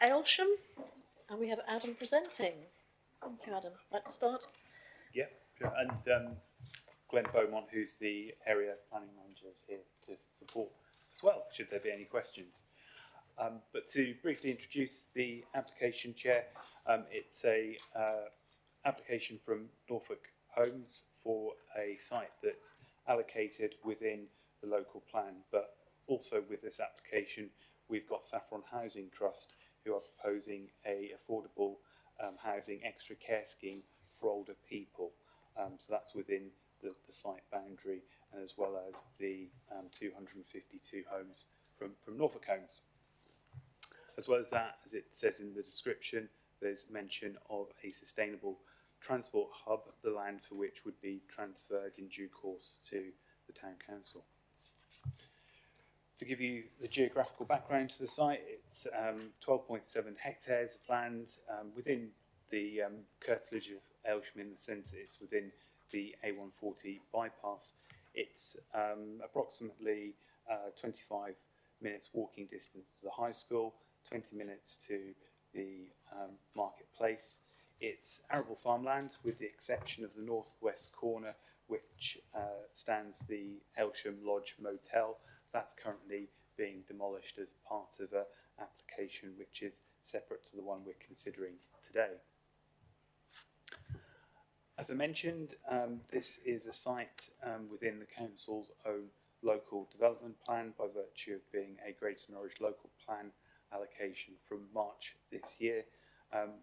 Aylsham, and we have Adam presenting. Thank you, Adam. Like to start? Yeah, sure. And Glenn Beaumont, who's the area planning manager, is here to support as well, should there be any questions. But to briefly introduce the application, Chair, it's a application from Norfolk Homes for a site that's allocated within the local plan, but also with this application we've got Saffron Housing Trust, who are proposing a affordable housing extra care scheme for older people. So that's within the site boundary, and as well as the 252 homes from Norfolk Homes. As well as that, as it says in the description, there's mention of a sustainable transport hub, the land for which would be transferred in due course to the Town Council. To give you the geographical background to the site, it's 12.7 hectares of land within the curtilage of Aylsham, in the sense that it's within the A140 bypass. It's approximately 25 minutes walking distance to the high school, 20 minutes to the marketplace. It's arable farmland, with the exception of the northwest corner, which stands the Aylsham Lodge Motel. That's currently being demolished as part of an application which is separate to the one we're considering today. As I mentioned, this is a site within the council's own local development plan, by virtue of being a Greater Norwich local plan allocation from March this year.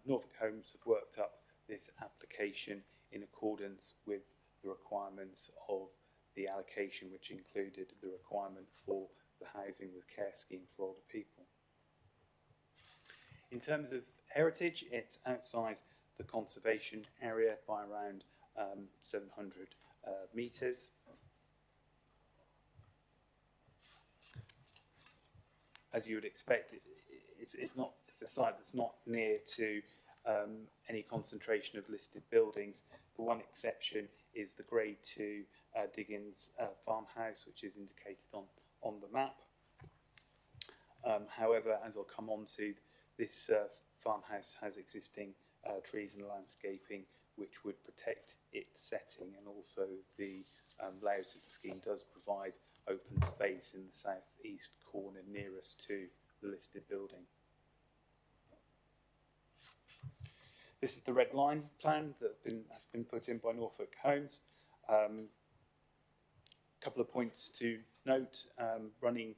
Norfolk Homes have worked up this application in accordance with the requirements of the allocation, which included the requirement for the housing with care scheme for older people. In terms of heritage, it's outside the conservation area by around 700 metres. As you would expect, it's a site that's not near to any concentration of listed buildings. The one exception is the Grade 2 Diggins farmhouse, which is indicated on the map. However, as I'll come on to, this farmhouse has existing trees and landscaping which would protect its setting, and also the layout of the scheme does provide open space in the southeast corner nearest to the listed building. This is the red line plan that has been put in by Norfolk Homes. Couple of points to note: running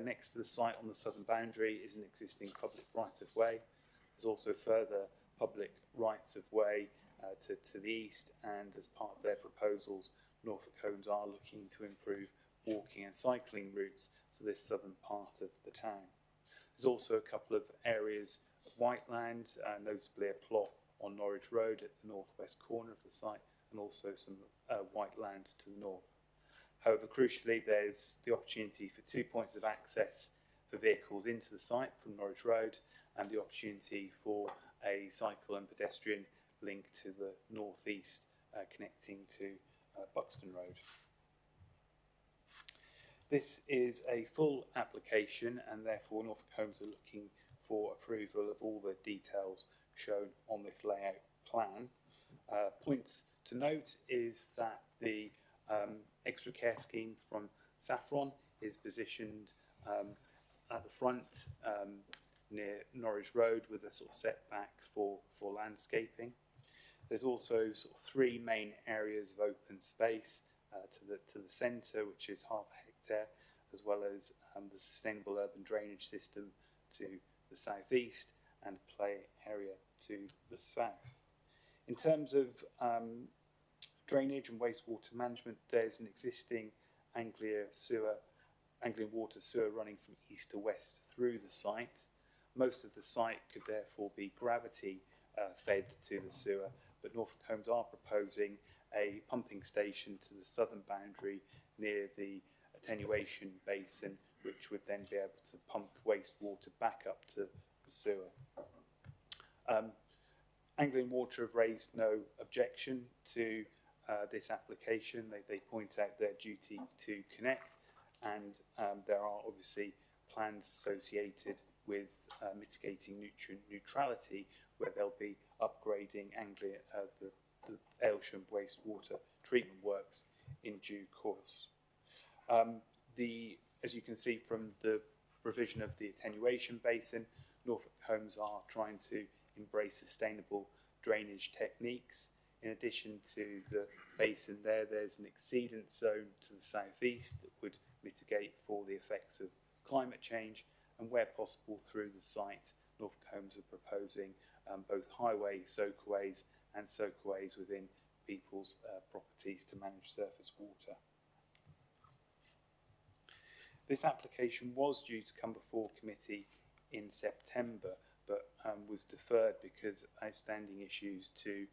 next to the site on the southern boundary is an existing public right-of-way. There's also further public rights-of-way to the east, and as part of their proposals, Norfolk Homes are looking to improve walking and cycling routes for this southern part of the town. There's also a couple of areas of white land, notably a plot on Norwich Road at the northwest corner of the site, and also some white land to the north. However, crucially, there's the opportunity for 2 points of access for vehicles into the site from Norwich Road, and the opportunity for a cycle and pedestrian link to the northeast, connecting to Buxton Road. This is a full application, and therefore Norfolk Homes are looking for approval of all the details shown on this layout plan. Points to note is that the extra care scheme from Saffron is positioned at the front near Norwich Road, with a sort of setback for landscaping. There's also sort of three main areas of open space to the centre, which is half a hectare, as well as the sustainable urban drainage system to the southeast, and play area to the south. In terms of drainage and wastewater management, there's an existing Anglian water sewer running from east to west through the site. Most of the site could therefore be gravity fed to the sewer, but Norfolk Homes are proposing a pumping station to the southern boundary near the attenuation basin, which would then be able to pump wastewater back up to the sewer. Anglian Water have raised no objection to this application. They point out their duty to connect, and there are obviously plans associated with mitigating nutrient neutrality, where they'll be upgrading the Aylsham wastewater treatment works in due course. As you can see from the revision of the attenuation basin, Norfolk Homes are trying to embrace sustainable drainage techniques. In addition to the basin there's an exceedance zone to the southeast that would mitigate for the effects of climate change, and where possible through the site, Norfolk Homes are proposing both highway soakaways and soakaways within people's properties to manage surface water. This application was due to come before committee in September, but was deferred because of outstanding issues to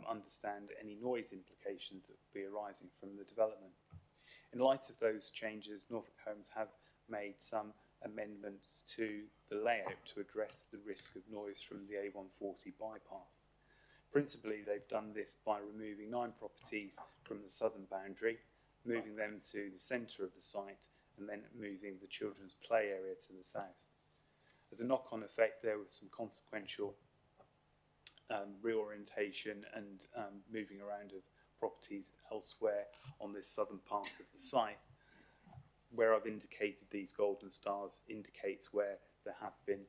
understand any noise implications that would be arising from the development. In light of those changes, Norfolk Homes have made some amendments to the layout to address the risk of noise from the A140 bypass. Principally, they've done this by removing 9 properties from the southern boundary, moving them to the centre of the site, and then moving the children's play area to the south. As a knock-on effect, there was some consequential reorientation and moving around of properties elsewhere on this southern part of the site. Where I've indicated these golden stars indicates where there have been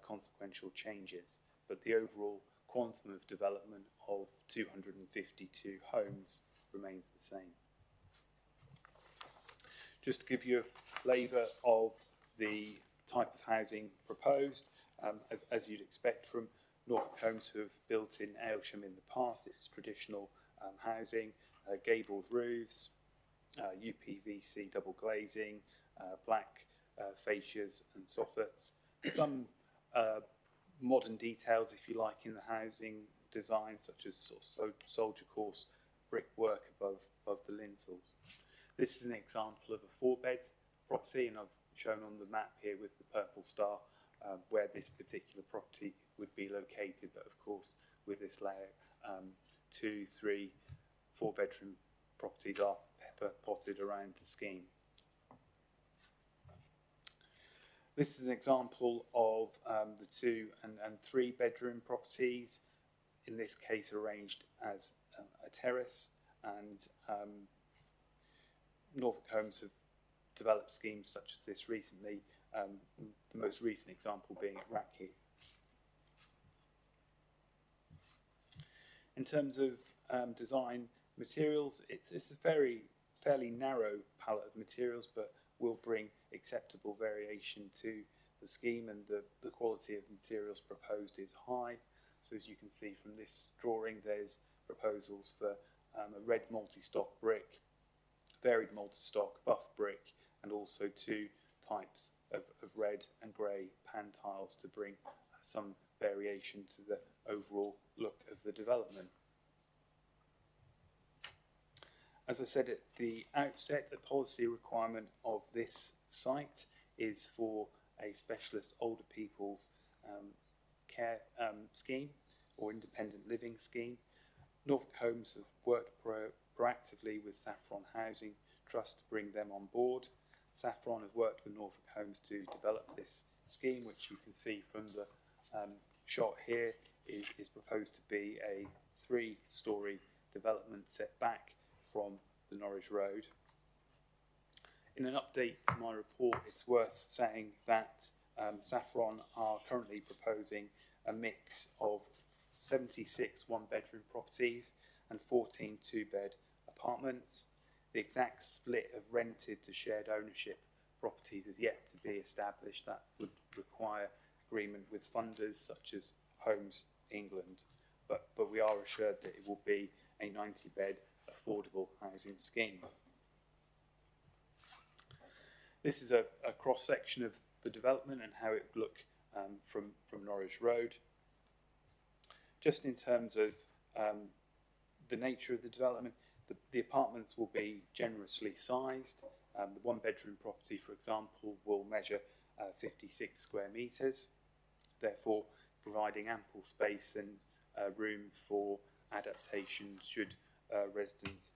consequential changes, but the overall quantum of development of 252 homes remains the same. Just to give you a flavour of the type of housing proposed, as you'd expect from Norfolk Homes who have built in Aylsham in the past, it's traditional housing, gabled roofs, UPVC double glazing, black fascias and soffits, some modern details, if you like, in the housing design, such as sort of soldier course brickwork above the lintels. This is an example of a 4-bed property, and I've shown on the map here with the purple star where this particular property would be located, but of course with this layout 2, 3, 4-bedroom properties are pepper potted around the scheme. This is an example of the 2 and 3 bedroom properties, in this case arranged as a terrace, and Norfolk Homes have developed schemes such as this recently, the most recent example being at Rackheath. In terms of design materials, it's a fairly narrow palette of materials, but will bring acceptable variation to the scheme, and the quality of materials proposed is high. So as you can see from this drawing, there's proposals for a red multi-stock brick, varied multi-stock buff brick, and also 2 types of red and grey pan tiles to bring some variation to the overall look of the development. As I said at the outset, the policy requirement of this site is for a specialist older people's care scheme or independent living scheme. Norfolk Homes have worked proactively with Saffron Housing Trust to bring them on board. Saffron have worked with Norfolk Homes to develop this scheme, which you can see from the shot here is proposed to be a 3-storey development set back from the Norwich Road. In an update to my report, it's worth saying that Saffron are currently proposing a mix of 76 1-bedroom properties and 14 2-bed apartments. The exact split of rented to shared ownership properties is yet to be established. That would require agreement with funders such as Homes England, but we are assured that it will be a 90-bed affordable housing scheme. This is a cross-section of the development and how it would look from Norwich Road. Just in terms of the nature of the development, the apartments will be generously sized. The 1-bedroom property, for example, will measure 56 square metres, therefore providing ample space and room for adaptation should residents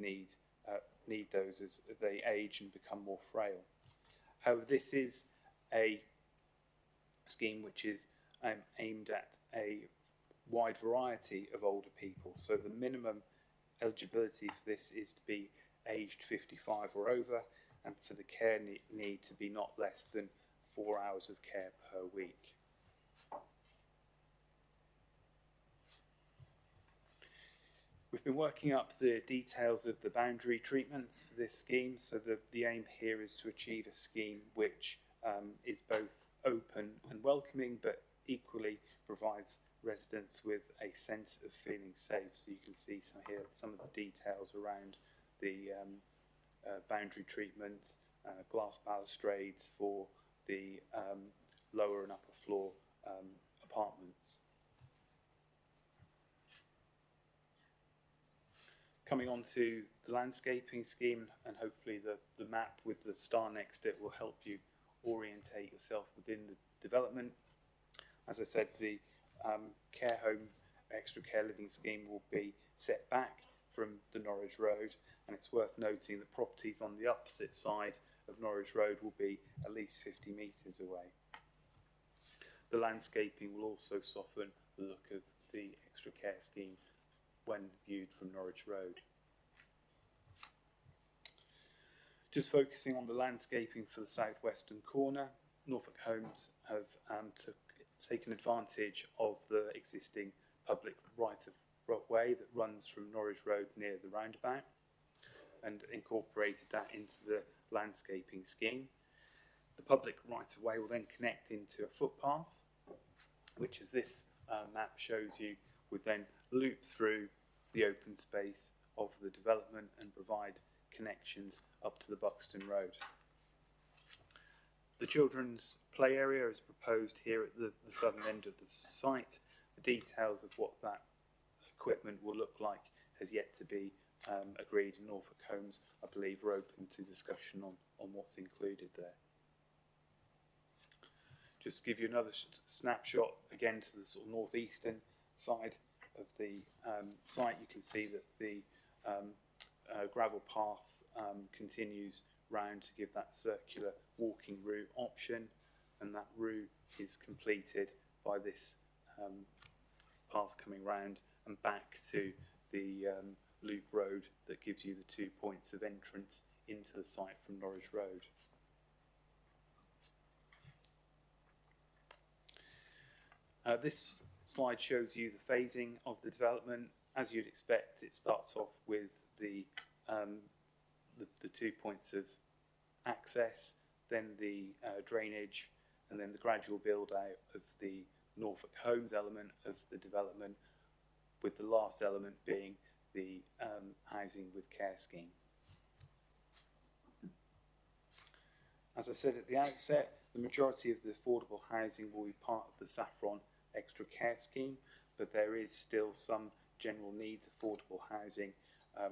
need those as they age and become more frail. However, this is a scheme which is aimed at a wide variety of older people. So the minimum eligibility for this is to be aged 55 or over, and for the care need to be not less than 4 hours of care per week. We've been working up the details of the boundary treatments for this scheme, so the aim here is to achieve a scheme which is both open and welcoming, but equally provides residents with a sense of feeling safe. So you can see some of the details around the boundary treatment, glass balustrades for the lower and upper floor apartments. Coming on to the landscaping scheme, and hopefully the map with the star next to it will help you orientate yourself within the development. As I said, the care home extra care living scheme will be set back from the Norwich Road, and it's worth noting that properties on the opposite side of Norwich Road will be at least 50 metres away. The landscaping will also soften the look of the extra care scheme when viewed from Norwich Road. Just focusing on the landscaping for the southwestern corner, Norfolk Homes have taken advantage of the existing public right-of-way that runs from Norwich Road near the roundabout and incorporated that into the landscaping scheme. The public right-of-way will then connect into a footpath, which, as this map shows you, would then loop through the open space of the development and provide connections up to the Buxton Road. The children's play area is proposed here at the southern end of the site. The details of what that equipment will look like has yet to be agreed, and Norfolk Homes, I believe, are open to discussion on what's included there. Just to give you another snapshot again to the sort of northeastern side of the site, you can see that the gravel path continues round to give that circular walking route option, and that route is completed by this path coming round and back to the loop road that gives you the 2 points of entrance into the site from Norwich Road. This slide shows you the phasing of the development. As you'd expect, it starts off with the 2 points of access, then the drainage, and then the gradual build out of the Norfolk Homes element of the development, with the last element being the housing with care scheme. As I said at the outset, the majority of the affordable housing will be part of the Saffron extra care scheme, but there is still some general needs affordable housing,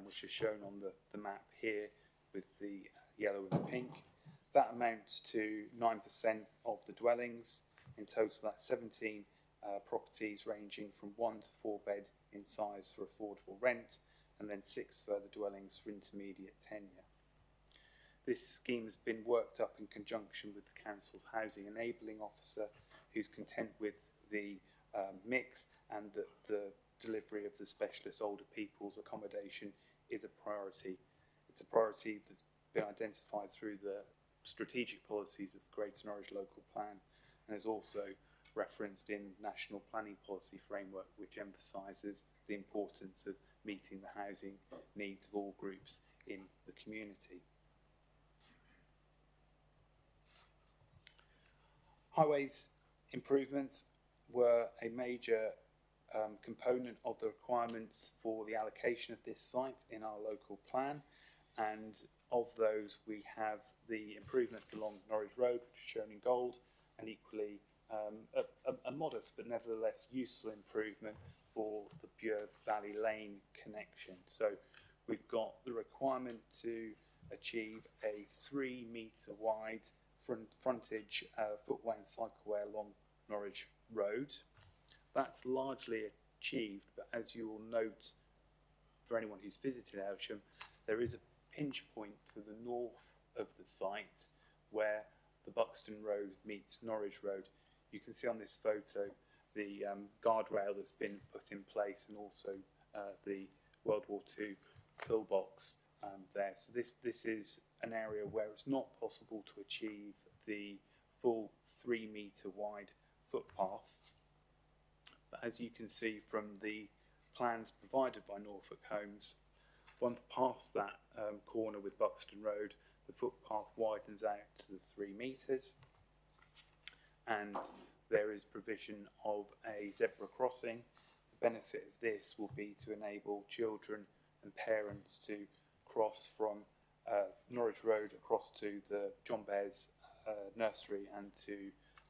which is shown on the map here with the yellow and the pink. That amounts to 9% of the dwellings. In total, that's 17 properties ranging from 1 to 4 bed in size for affordable rent, and then 6 further dwellings for intermediate tenure. This scheme has been worked up in conjunction with the Council's Housing Enabling Officer, who's content with the mix, and that the delivery of the specialist older people's accommodation is a priority. It's a priority that's been identified through the strategic policies of the Greater Norwich Local Plan, and is also referenced in National Planning Policy Framework, which emphasises the importance of meeting the housing needs of all groups in the community. Highways improvements were a major component of the requirements for the allocation of this site in our local plan, and of those we have the improvements along Norwich Road, which is shown in gold, and equally a modest but nevertheless useful improvement for the Bure Valley Lane connection. So we've got the requirement to achieve a 3 metre wide frontage footway and cycleway along Norwich Road. That's largely achieved, but as you will note, for anyone who's visited Aylsham, there is a pinch point to the north of the site where the Buxton Road meets Norwich Road. You can see on this photo the guardrail that's been put in place, and also the World War II pillbox there. So this is an area where it's not possible to achieve the full 3 metre wide footpath. But as you can see from the plans provided by Norfolk Homes, once past that corner with Buxton Road, the footpath widens out to the 3 metres, and there is provision of a zebra crossing. The benefit of this will be to enable children and parents to cross from Norwich Road across to the John Bears nursery and to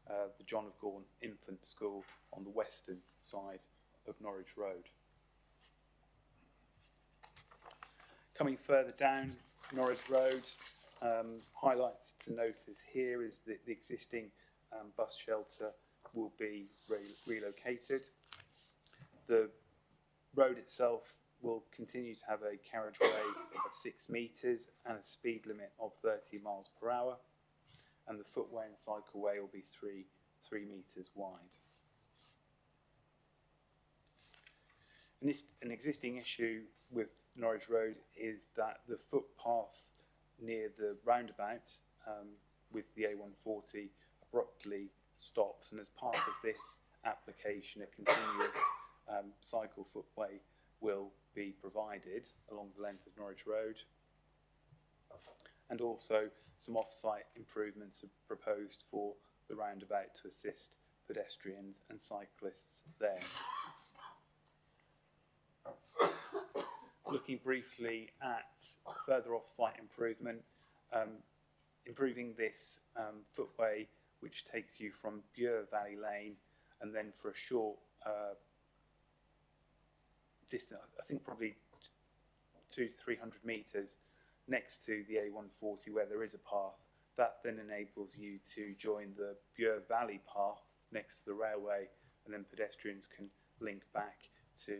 the John of Gaunt Infant School on the western side of Norwich Road. Coming further down Norwich Road, highlights to notice here is that the existing bus shelter will be relocated. The road itself will continue to have a carriageway of 6 metres and a speed limit of 30 miles per hour, and the footway and cycleway will be 3 metres wide. An existing issue with Norwich Road is that the footpath near the roundabout with the A140 abruptly stops, and as part of this application a continuous cycle footway will be provided along the length of Norwich Road, and also some off-site improvements are proposed for the roundabout to assist pedestrians and cyclists there. Looking briefly at further off-site improvement, improving this footway which takes you from Bure Valley Lane, and then for a short distance, I think probably 200-300 metres next to the A140 where there is a path, that then enables you to join the Bure Valley path next to the railway, and then pedestrians can link back to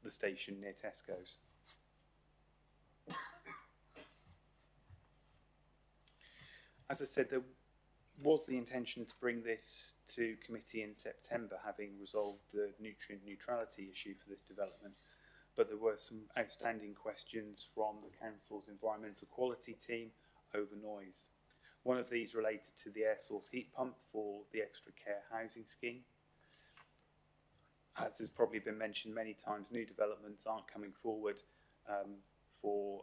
the station near Tesco's. As I said, there was the intention to bring this to committee in September, having resolved the nutrient neutrality issue for this development, but there were some outstanding questions from the council's environmental quality team over noise. One of these related to the air source heat pump for the extra care housing scheme. As has probably been mentioned many times, new developments aren't coming forward for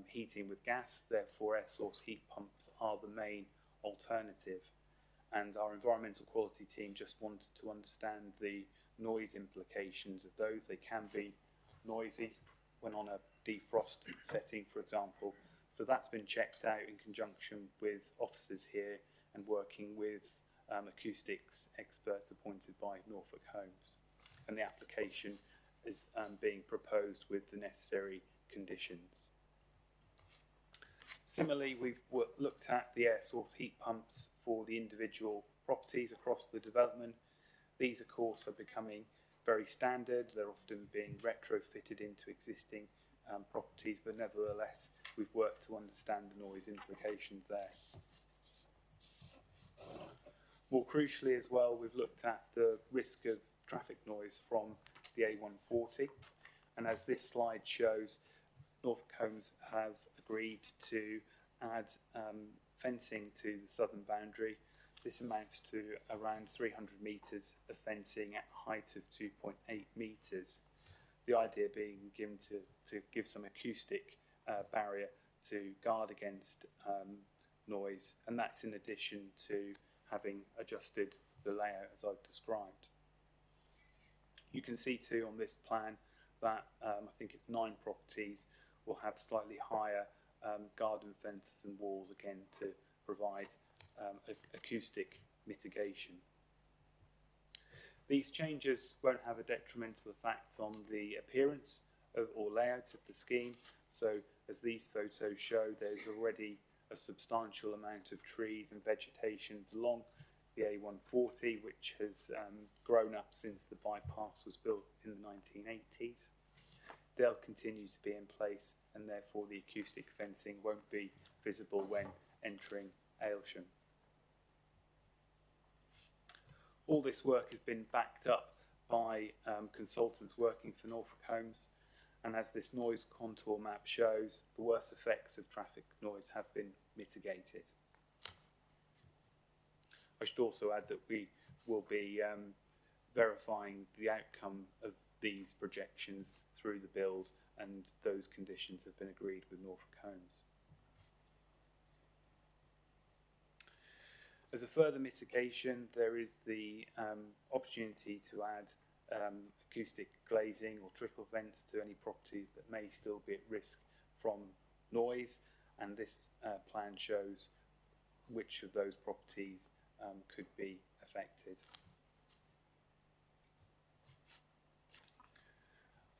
heating with gas, therefore air source heat pumps are the main alternative, and our environmental quality team just wanted to understand the noise implications of those. They can be noisy when on a defrost setting, for example, so that's been checked out in conjunction with officers here and working with acoustics experts appointed by Norfolk Homes, and the application is being proposed with the necessary conditions. Similarly, we've looked at the air source heat pumps for the individual properties across the development. These, of course, are becoming very standard. They're often being retrofitted into existing properties, but nevertheless, we've worked to understand the noise implications there. More crucially as well, we've looked at the risk of traffic noise from the A140, and as this slide shows, Norfolk Homes have agreed to add fencing to the southern boundary. This amounts to around 300 metres of fencing at a height of 2.8 metres. The idea being given to give some acoustic barrier to guard against noise, and that's in addition to having adjusted the layout as I've described. You can see too on this plan that I think it's 9 properties will have slightly higher garden fences and walls, again to provide acoustic mitigation. These changes won't have a detrimental effect on the appearance or layout of the scheme. So as these photos show, there's already a substantial amount of trees and vegetation along the A140, which has grown up since the bypass was built in the 1980s. They'll continue to be in place, and therefore the acoustic fencing won't be visible when entering Aylsham. All this work has been backed up by consultants working for Norfolk Homes, and as this noise contour map shows, the worst effects of traffic noise have been mitigated. I should also add that we will be verifying the outcome of these projections through the build, and those conditions have been agreed with Norfolk Homes. As a further mitigation, there is the opportunity to add acoustic glazing or trickle vents to any properties that may still be at risk from noise, and this plan shows which of those properties could be affected.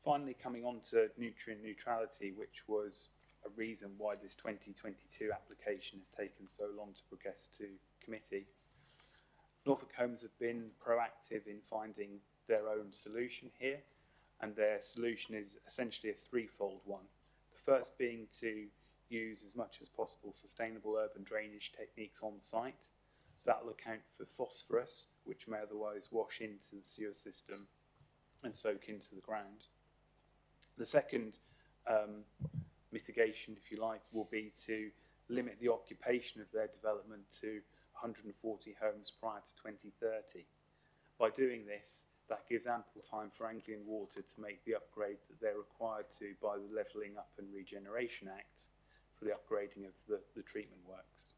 Finally, coming on to nutrient neutrality, which was a reason why this 2022 application has taken so long to progress to committee. Norfolk Homes have been proactive in finding their own solution here, and their solution is essentially a threefold one. The first being to use as much as possible sustainable urban drainage techniques on site, so that will account for phosphorus, which may otherwise wash into the sewer system and soak into the ground. The second mitigation, if you like, will be to limit the occupation of their development to 140 homes prior to 2030. By doing this, that gives ample time for Anglian Water to make the upgrades that they're required to by the Levelling Up and Regeneration Act for the upgrading of the treatment works.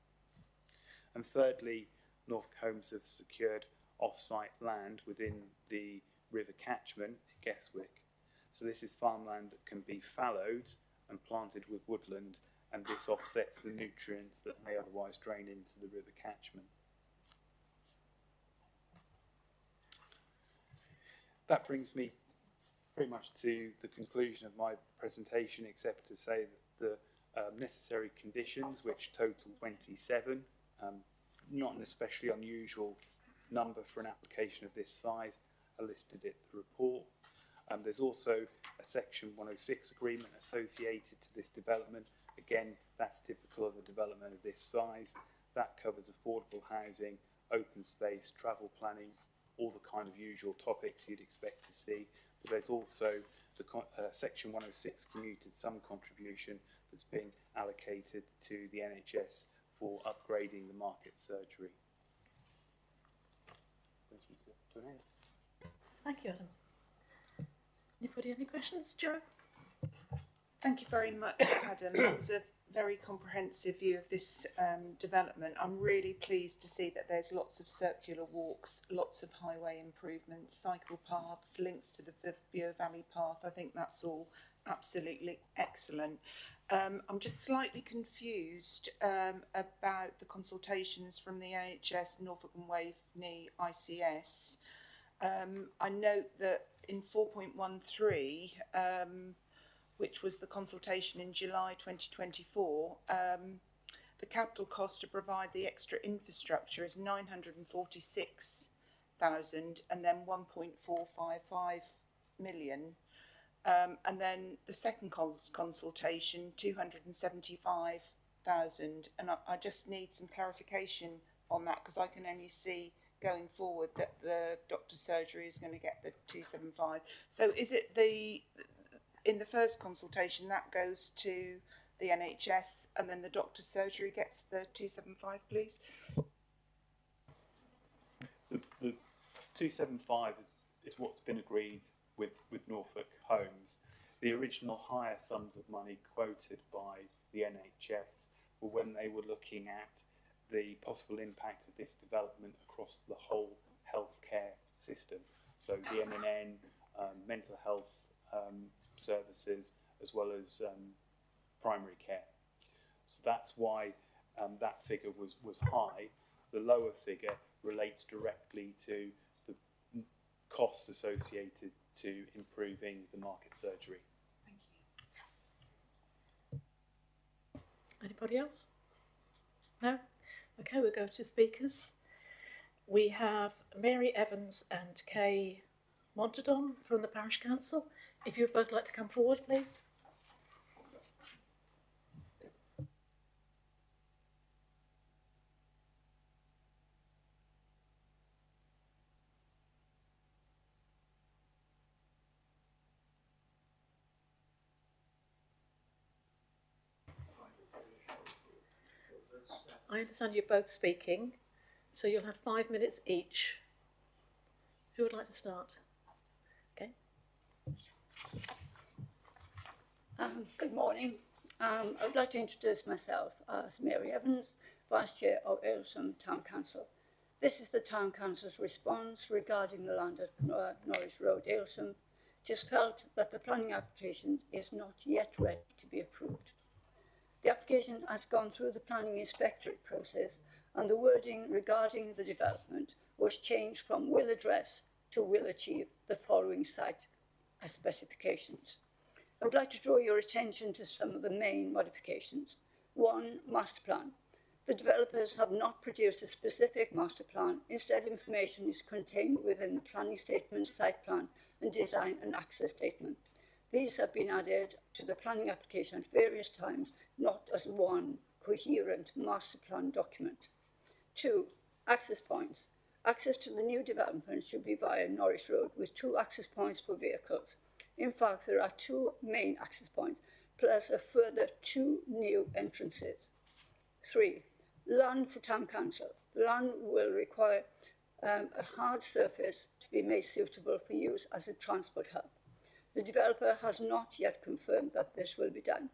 And thirdly, Norfolk Homes have secured off-site land within the river catchment at Guestwick. So this is farmland that can be fallowed and planted with woodland, and this offsets the nutrients that may otherwise drain into the river catchment. That brings me pretty much to the conclusion of my presentation, except to say that the necessary conditions, which total 27, not an especially unusual number for an application of this size, are listed in the report. There's also a Section 106 agreement associated to this development. Again, that's typical of a development of this size. That covers affordable housing, open space, travel planning, all the kind of usual topics you'd expect to see. But there's also the Section 106 commuted sum contribution that's being allocated to the NHS for upgrading the market surgery. Thank you, Adam. Anybody any questions, Joe? Thank you very much, Adam. It was a very comprehensive view of this development. I'm really pleased to see that there's lots of circular walks, lots of highway improvements, cycle paths, links to the Bure Valley Path. I think that's all absolutely excellent. I'm just slightly confused about the consultations from the NHS, Norfolk and Waveney ICS. I note that in 4.13, which was the consultation in July 2024, the capital cost to provide the extra infrastructure is 946,000 and then 1.455 million. And then the second consultation, 275,000. And I just need some clarification on that, because I can only see going forward that the doctor's surgery is going to get the 275. So is it in the first consultation that goes to the NHS and then the doctor's surgery gets the 275, please? The 275 is what's been agreed with Norfolk Homes. The original higher sums of money quoted by the NHS were when they were looking at the possible impact of this development across the whole healthcare system. So the NNN, mental health services, as well as primary care. So that's why that figure was high. The lower figure relates directly to the costs associated to improving the market surgery. Thank you. Anybody else? No? Okay, we'll go to speakers. We have Mary Evans and Kay Montadon from the Parish Council. If you'd both like to come forward, please. I understand you're both speaking, so you'll have 5 minutes each. Who would like to start? Okay. Good morning. I would like to introduce myself as Mary Evans, Vice Chair of Aylsham Town Council. This is the Town Council's response regarding the land at Norwich Road, Aylsham. It is felt that the planning application is not yet ready to be approved. The application has gone through the planning inspectorate process, and the wording regarding the development was changed from will address to will achieve the following site specifications. I would like to draw your attention to some of the main modifications. 1. Master plan. The developers have not produced a specific master plan. Instead, information is contained within the planning statement, site plan, and design and access statement. These have been added to the planning application at various times, not as one coherent master plan document. 2. Access points. Access to the new development should be via Norwich Road with 2 access points for vehicles. In fact, there are 2 main access points, plus a further 2 new entrances. 3. Land for Town Council. The land will require a hard surface to be made suitable for use as a transport hub. The developer has not yet confirmed that this will be done.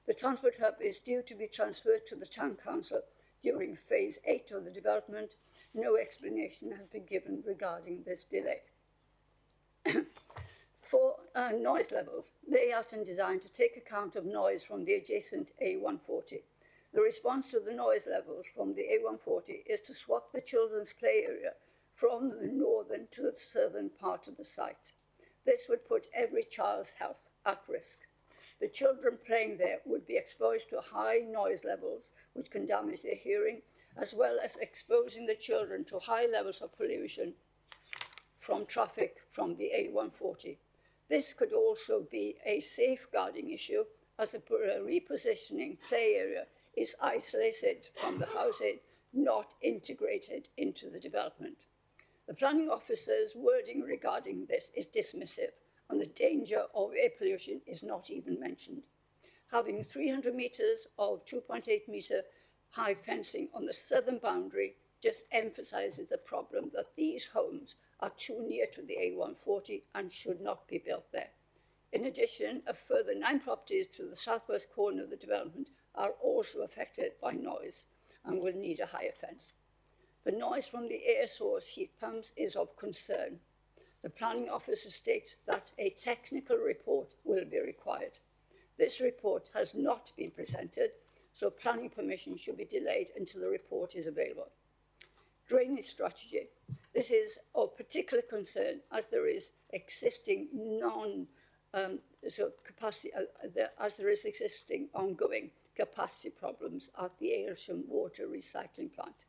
The transport hub is due to be transferred to the Town Council during phase 8 of the development. No explanation has been given regarding this delay. 4. Noise levels. Layout and design to take account of noise from the adjacent A140. The response to the noise levels from the A140 is to swap the children's play area from the northern to the southern part of the site. This would put every child's health at risk. The children playing there would be exposed to high noise levels, which can damage their hearing, as well as exposing the children to high levels of pollution from traffic from the A140. This could also be a safeguarding issue, as a repositioning play area is isolated from the housing, not integrated into the development. The planning officer's wording regarding this is dismissive, and the danger of air pollution is not even mentioned. Having 300 metres of 2.8 metre high fencing on the southern boundary just emphasises the problem that these homes are too near to the A140 and should not be built there. In addition, a further 9 properties to the southwest corner of the development are also affected by noise and will need a higher fence. The noise from the air source heat pumps is of concern. The planning officer states that a technical report will be required. This report has not been presented, so planning permission should be delayed until the report is available. Drainage strategy. This is of particular concern as there is existing ongoing capacity problems at the Aylsham water recycling plant.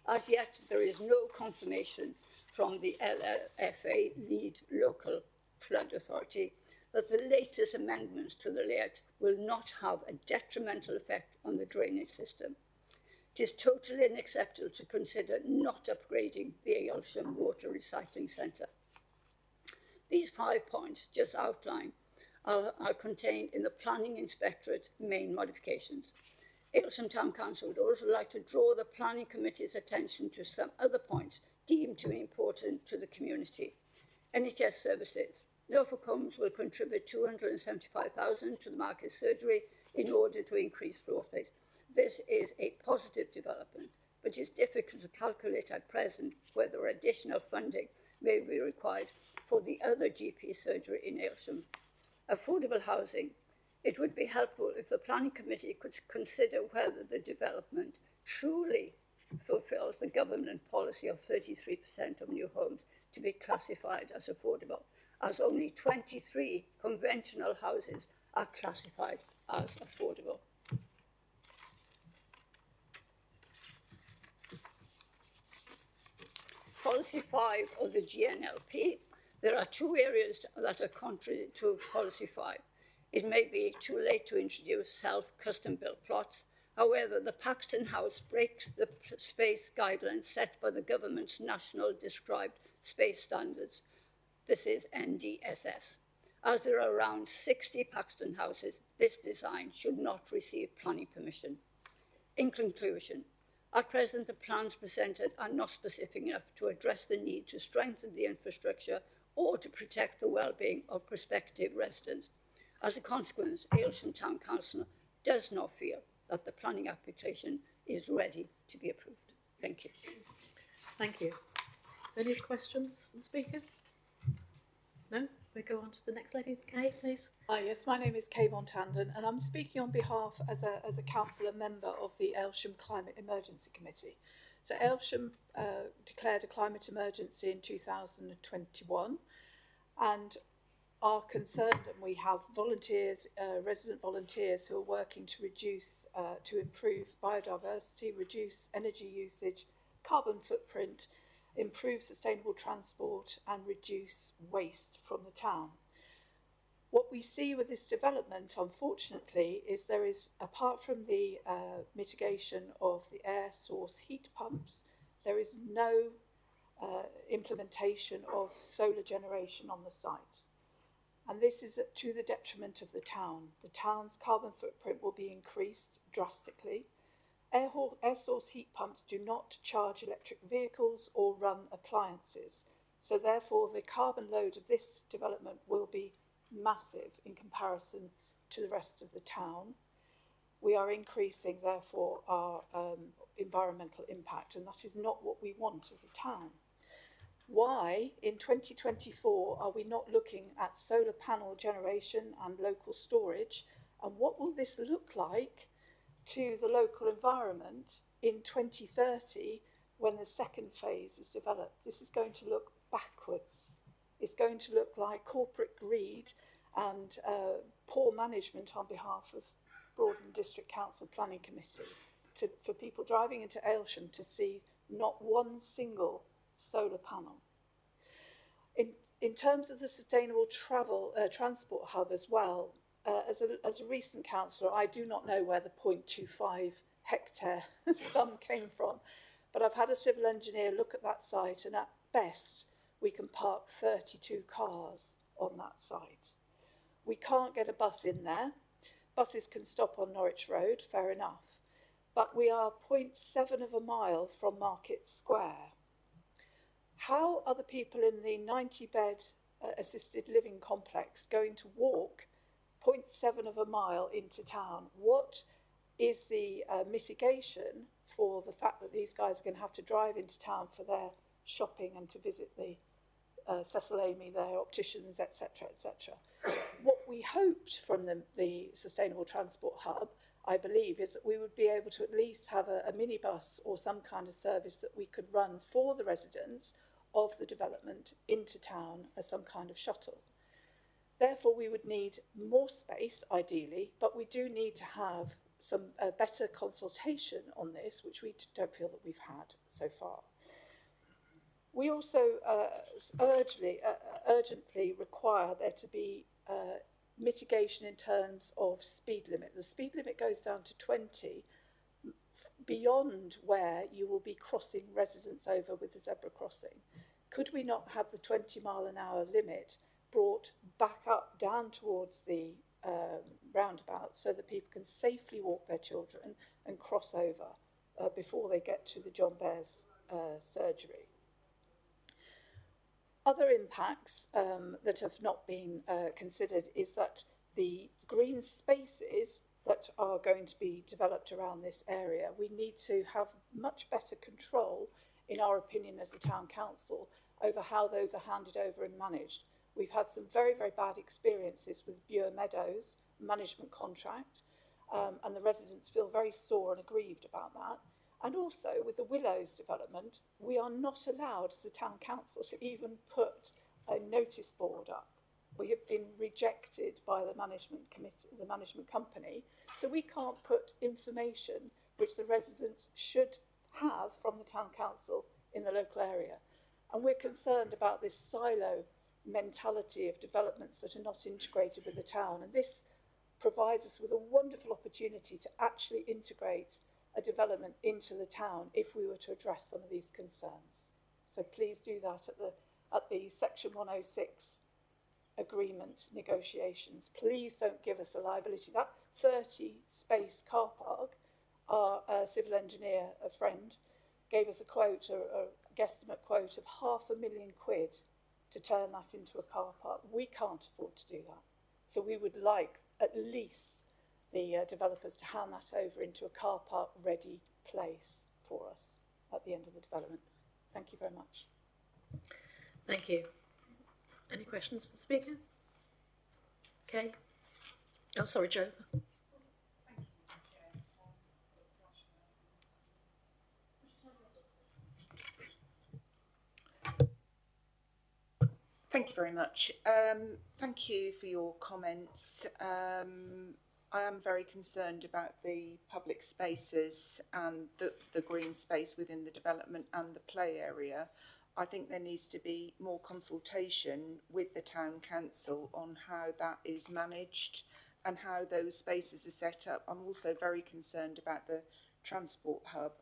As yet, there is no confirmation from the LFA lead local flood authority that the latest amendments to the layout will not have a detrimental effect on the drainage system. It is totally unacceptable to consider not upgrading the Aylsham water recycling centre. These 5 points just outlined are contained in the Planning Inspectorate main modifications. Aylsham Town Council would also like to draw the Planning Committee's attention to some other points deemed to be important to the community. NHS services. Norfolk Homes will contribute $275,000 to the Market Surgery in order to increase floor space. This is a positive development, but it is difficult to calculate at present whether additional funding may be required for the other GP surgery in Aylsham. Affordable housing. It would be helpful if the Planning Committee could consider whether the development truly fulfills the government policy of 33% of new homes to be classified as affordable, as only 23 conventional houses are classified as affordable. Policy 5 of the GNLP. There are 2 areas that are contrary to Policy 5. It may be too late to introduce self-custom-built plots. However, the Paxton House breaks the space guidelines set by the government's National Described Space Standards. This is NDSS. As there are around 60 Paxton houses, this design should not receive planning permission. In conclusion, at present the plans presented are not specific enough to address the need to strengthen the infrastructure or to protect the well-being of prospective residents. As a consequence, Aylsham Town Council does not feel that the planning application is ready to be approved. Thank you. Thank you. Is there any questions from the speaker? No? We go on to the next lady. Kay, please. Hi, yes, my name is Kay Montandon and I'm speaking on behalf as a councillor member of the Aylsham Climate Emergency Committee. So Aylsham declared a climate emergency in 2021 and are concerned, and we have volunteers, resident volunteers who are working to reduce, to improve biodiversity, reduce energy usage, carbon footprint, improve sustainable transport and reduce waste from the town. What we see with this development, unfortunately, is there is, apart from the mitigation of the air source heat pumps, there is no implementation of solar generation on the site. And this is to the detriment of the town. The town's carbon footprint will be increased drastically. Air source heat pumps do not charge electric vehicles or run appliances. So therefore the carbon load of this development will be massive in comparison to the rest of the town. We are increasing therefore our environmental impact, and that is not what we want as a town. Why in 2024 are we not looking at solar panel generation and local storage, and what will this look like to the local environment in 2030 when the second phase is developed? This is going to look backwards. It's going to look like corporate greed and poor management on behalf of Broadland District Council Planning Committee for people driving into Aylsham to see not one single solar panel. In terms of the sustainable transport hub as well, as a recent councillor, I do not know where the 0.25 hectare sum came from, but I've had a civil engineer look at that site, and at best we can park 32 cars on that site. We can't get a bus in there. Buses can stop on Norwich Road, fair enough, but we are 0.7 of a mile from Market Square. How are the people in the 90-bed assisted living complex going to walk 0.7 of a mile into town? What is the mitigation for the fact that these guys are going to have to drive into town for their shopping and to visit the Cecil Amy, their opticians, etc., etc. What we hoped from the Sustainable Transport Hub, I believe, is that we would be able to at least have a minibus or some kind of service that we could run for the residents of the development into town as some kind of shuttle. Therefore, we would need more space, ideally, but we do need to have some better consultation on this, which we don't feel that we've had so far. We also urgently require there to be mitigation in terms of speed limit. The speed limit goes down to 20 beyond where you will be crossing residents over with the zebra crossing. Could we not have the 20-mile-an-hour limit brought back up down towards the roundabout so that people can safely walk their children and cross over before they get to the John Bears surgery? Other impacts that have not been considered is that the green spaces that are going to be developed around this area, we need to have much better control, in our opinion as a town council, over how those are handed over and managed. We've had some very, very bad experiences with Bure Meadows management contract, and the residents feel very sore and aggrieved about that. And also with the Willows development, we are not allowed as a town council to even put a notice board up. We have been rejected by the management committee, the management company, so we can't put information which the residents should have from the town council in the local area. And we're concerned about this silo mentality of developments that are not integrated with the town. And this provides us with a wonderful opportunity to actually integrate a development into the town if we were to address some of these concerns. So please do that at the Section 106 agreement negotiations. Please don't give us a liability. That 30 space car park our civil engineer, a friend, gave us a quote, a guesstimate quote of £500,000 to turn that into a car park. We can't afford to do that. So we would like at least the developers to hand that over into a car park ready place for us at the end of the development. Thank you very much. Thank you. Any questions for the speaker? Okay. Oh, sorry, Joe. Thank you very much. Thank you for your comments. I am very concerned about the public spaces and the green space within the development and the play area. I think there needs to be more consultation with the town council on how that is managed and how those spaces are set up. I'm also very concerned about the transport hub.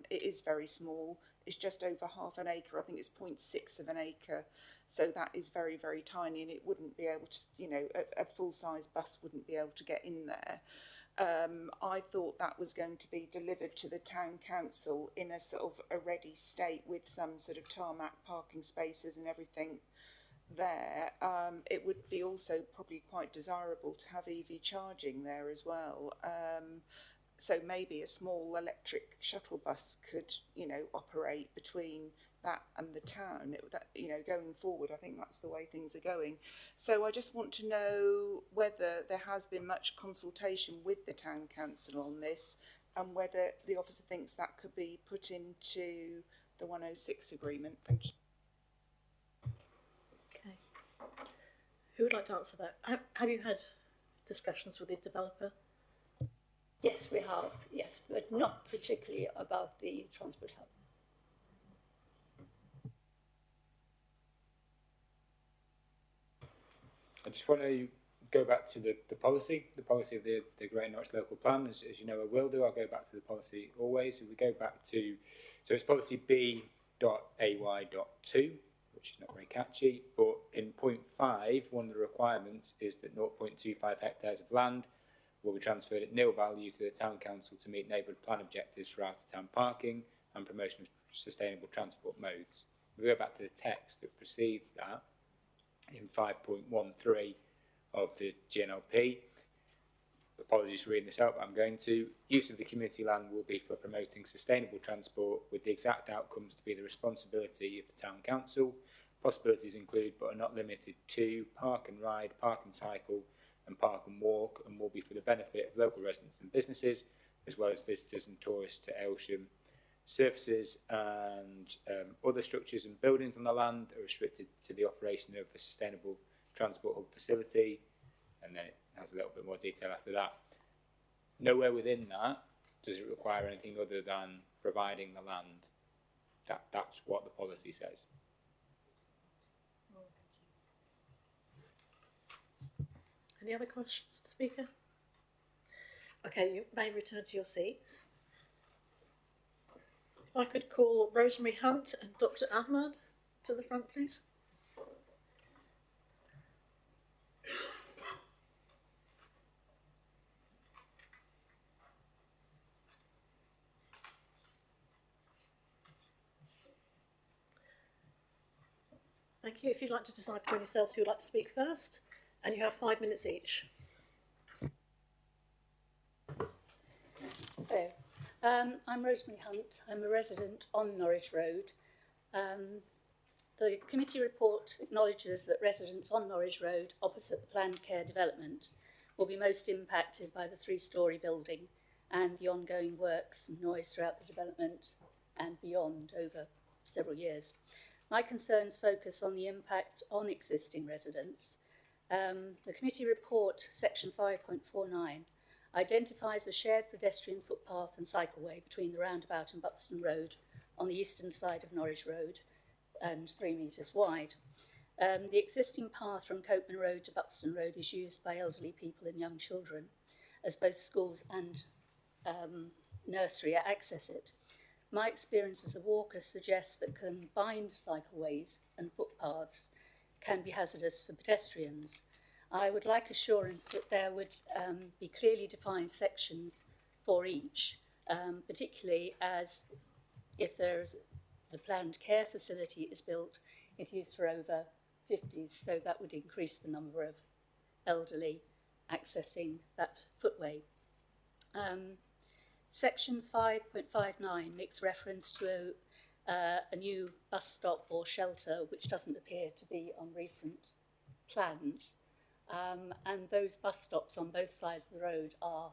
It is very small. It's just over half an acre. I think it's 0.6 of an acre. So that is very, very tiny, and it wouldn't be able to, you know, a full-size bus wouldn't be able to get in there. I thought that was going to be delivered to the town council in a sort of a ready state with some sort of tarmac parking spaces and everything there. It would be also probably quite desirable to have EV charging there as well. So maybe a small electric shuttle bus could, you know, operate between that and the town. That, you know, going forward, I think that's the way things are going. So I just want to know whether there has been much consultation with the town council on this, and whether the officer thinks that could be put into the 106 agreement. Thank you. Okay. Who would like to answer that? Have you had discussions with the developer? Yes, we have, yes, but not particularly about the transport hub. I just want to go back to the policy of the Greater Norwich Local Plan. As you know, I will do. I'll go back to the policy always. If we go back to, so it's policy B.AY.2, which is not very catchy, but in point 5, one of the requirements is that 0.25 hectares of land will be transferred at nil value to the town council to meet neighbourhood plan objectives for out-of-town parking and promotion of sustainable transport modes. If we go back to the text that precedes that, in 5.13 of the GNLP, apologies for reading this out, but I'm going to, use of the community land will be for promoting sustainable transport with the exact outcomes to be the responsibility of the town council. Possibilities include but are not limited to park and ride, park and cycle and park and walk, and will be for the benefit of local residents and businesses as well as visitors and tourists to Aylsham. Surfaces and other structures and buildings on the land are restricted to the operation of a sustainable transport hub facility, and then it has a little bit more detail after that. Nowhere within that does it require anything other than providing the land. That's what the policy says. Any other questions for the speaker? Okay, you may return to your seats. If I could call Rosemary Hunt and Dr. Ahmad to the front, please. Thank you. If you'd like to decide between yourselves who would like to speak first, and you have 5 minutes each. Hello. I'm Rosemary Hunt. I'm a resident on Norwich Road. The committee report acknowledges that residents on Norwich Road, opposite the planned care development, will be most impacted by the 3-storey building and the ongoing works and noise throughout the development and beyond over several years. My concerns focus on the impact on existing residents. The committee report, section 5.49, identifies a shared pedestrian footpath and cycleway between the roundabout and Buxton Road on the eastern side of Norwich Road and 3 metres wide. The existing path from Copeman Road to Buxton Road is used by elderly people and young children, as both schools and nursery access it. My experience as a walker suggests that combined cycleways and footpaths can be hazardous for pedestrians. I would like assurance that there would be clearly defined sections for each, particularly as if there's the planned care facility is built, it is for over 50s, so that would increase the number of elderly accessing that footway. Section 5.59 makes reference to a new bus stop or shelter, which doesn't appear to be on recent plans. And those bus stops on both sides of the road are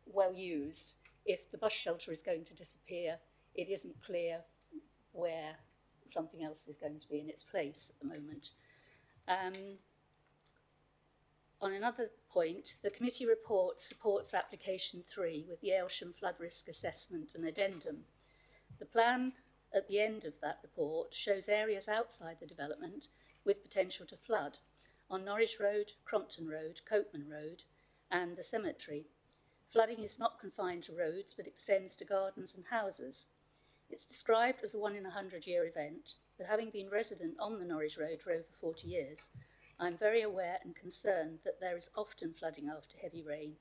well used. If the bus shelter is going to disappear, it isn't clear where something else is going to be in its place at the moment. On another point, the committee report supports application 3 with the Aylsham flood risk assessment and addendum. The plan at the end of that report shows areas outside the development with potential to flood on Norwich Road, Crompton Road, Copeman Road and the cemetery. Flooding is not confined to roads but extends to gardens and houses. It's described as a 1 in 100-year event, but having been resident on the Norwich Road for over 40 years, I'm very aware and concerned that there is often flooding after heavy rain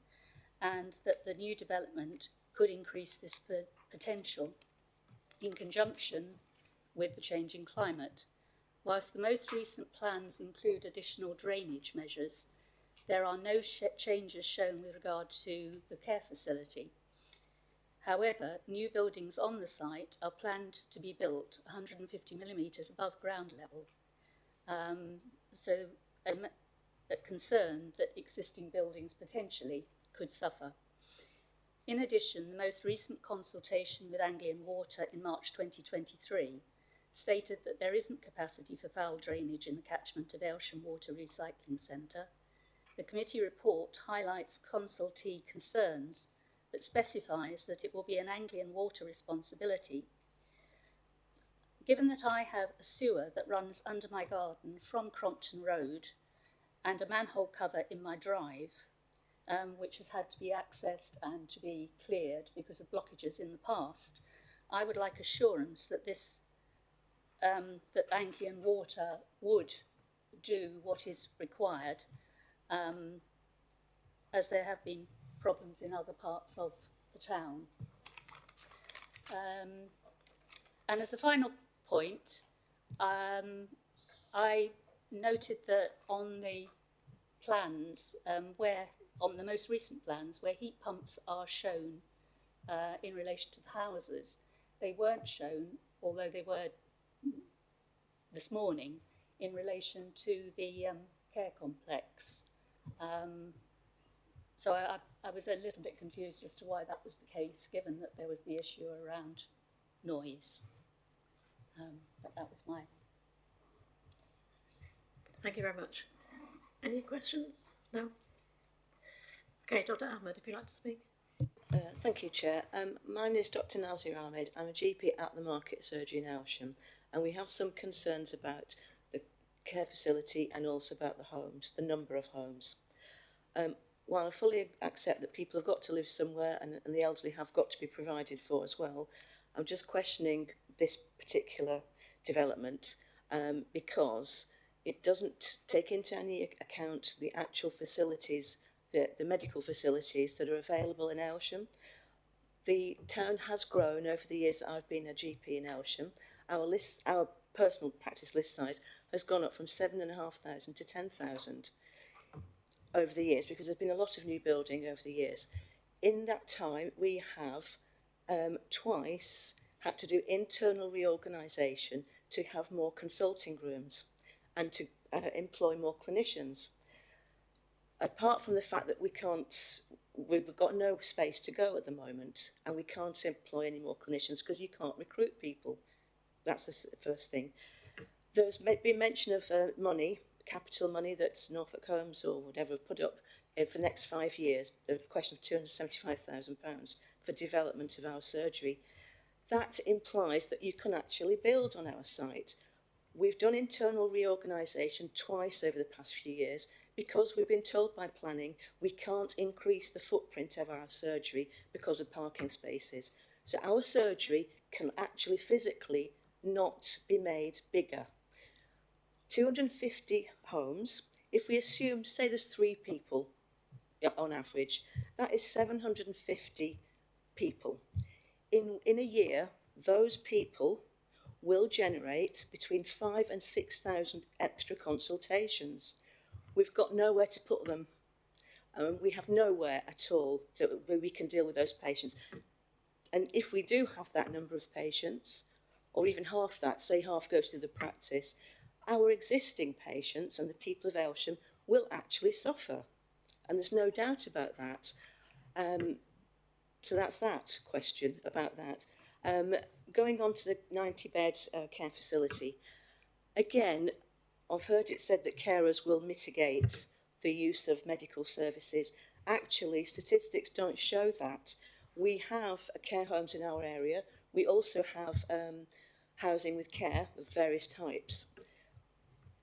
and that the new development could increase this potential in conjunction with the changing climate. Whilst the most recent plans include additional drainage measures, there are no changes shown with regard to the care facility. However, new buildings on the site are planned to be built 150 millimetres above ground level. So a concern that existing buildings potentially could suffer. In addition, the most recent consultation with Anglian Water in March 2023 stated that there isn't capacity for foul drainage in the catchment of Aylsham Water Recycling Centre. The committee report highlights consultee concerns but specifies that it will be an Anglian Water responsibility. Given that I have a sewer that runs under my garden from Crompton Road and a manhole cover in my drive, which has had to be accessed and to be cleared because of blockages in the past, I would like assurance that this that Anglian Water would do what is required, as there have been problems in other parts of the town. And as a final point, I noted that on the plans, on the most recent plans, where heat pumps are shown in relation to the houses, they weren't shown, although they were this morning, in relation to the care complex. So I was a little bit confused as to why that was the case, given that there was the issue around noise. But that was my... Thank you very much. Any questions? No? Okay, Dr. Ahmed, if you'd like to speak. Thank you, Chair. My name is Dr. Nazir Ahmed. I'm a GP at the Market Surgery in Aylsham, and we have some concerns about the care facility and also about the homes, the number of homes. While I fully accept that people have got to live somewhere and the elderly have got to be provided for as well, I'm just questioning this particular development because it doesn't take into any account the actual facilities, the medical facilities that are available in Aylsham. The town has grown over the years that I've been a GP in Aylsham. Our personal practice list size has gone up from 7,500 to 10,000 over the years because there's been a lot of new building over the years. In that time, we have twice had to do internal reorganisation to have more consulting rooms and to employ more clinicians. Apart from the fact that we've got no space to go at the moment and we can't employ any more clinicians because you can't recruit people. That's the first thing. There's been mention of money, capital money that Norfolk Homes or whatever have put up for the next 5 years, a question of £275,000 for development of our surgery. That implies that you can actually build on our site. We've done internal reorganisation twice over the past few years because we've been told by planning we can't increase the footprint of our surgery because of parking spaces. So our surgery can actually physically not be made bigger. 250 homes, if we assume, say there's 3 people on average, that is 750 people. In a year, those people will generate between 5,000 and 6,000 extra consultations. We've got nowhere to put them. We have nowhere at all where we can deal with those patients. And if we do have that number of patients, or even half that, say half goes to the practice, our existing patients and the people of Aylsham will actually suffer. And there's no doubt about that. So that's that question about that. Going on to the 90-bed care facility, again, I've heard it said that carers will mitigate the use of medical services. Actually, statistics don't show that. We have care homes in our area. We also have housing with care of various types.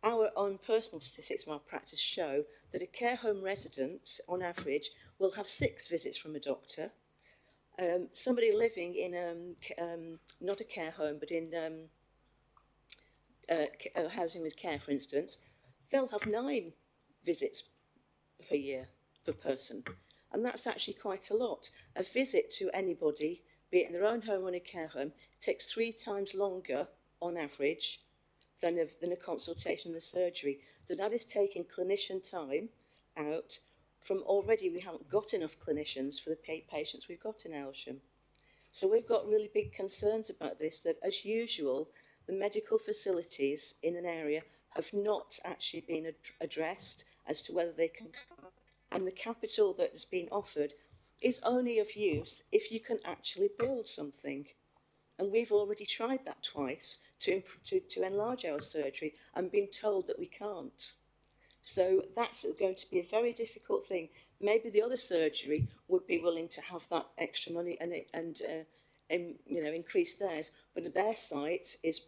Our own personal statistics from our practice show that a care home resident, on average, will have 6 visits from a doctor. Somebody living in not a care home, but in housing with care, for instance, they'll have 9 visits per year per person. And that's actually quite a lot. A visit to anybody, be it in their own home or in a care home, takes 3 times longer on average than a consultation and a surgery. So that is taking clinician time out from already we haven't got enough clinicians for the patients we've got in Aylsham. So we've got really big concerns about this, that as usual, the medical facilities in an area have not actually been addressed as to whether they can, and the capital that has been offered is only of use if you can actually build something. And we've already tried that twice to enlarge our surgery and been told that we can't. So that's going to be a very difficult thing. Maybe the other surgery would be willing to have that extra money and you know, increase theirs, but their site is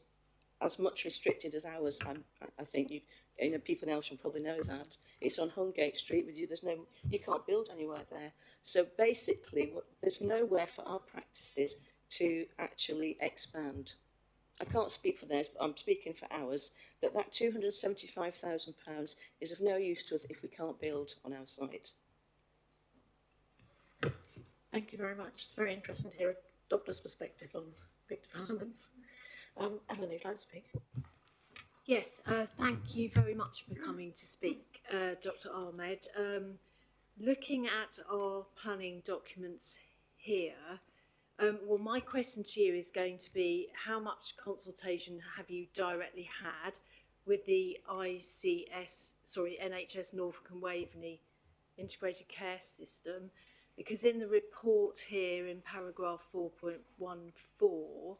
as much restricted as ours. I think you know, people in Aylsham probably know that. It's on Hungate Street with you. You can't build anywhere there. So basically, there's nowhere for our practices to actually expand. I can't speak for theirs, but I'm speaking for ours, that £275,000 is of no use to us if we can't build on our site. Thank you very much. It's very interesting to hear a doctor's perspective on big developments. Ellen, you'd like to speak? Yes, thank you very much for coming to speak, Dr. Ahmed. Looking at our planning documents here, well, my question to you is going to be, how much consultation have you directly had with the NHS Norfolk and Waveney Integrated Care System? Because in the report here in paragraph 4.14,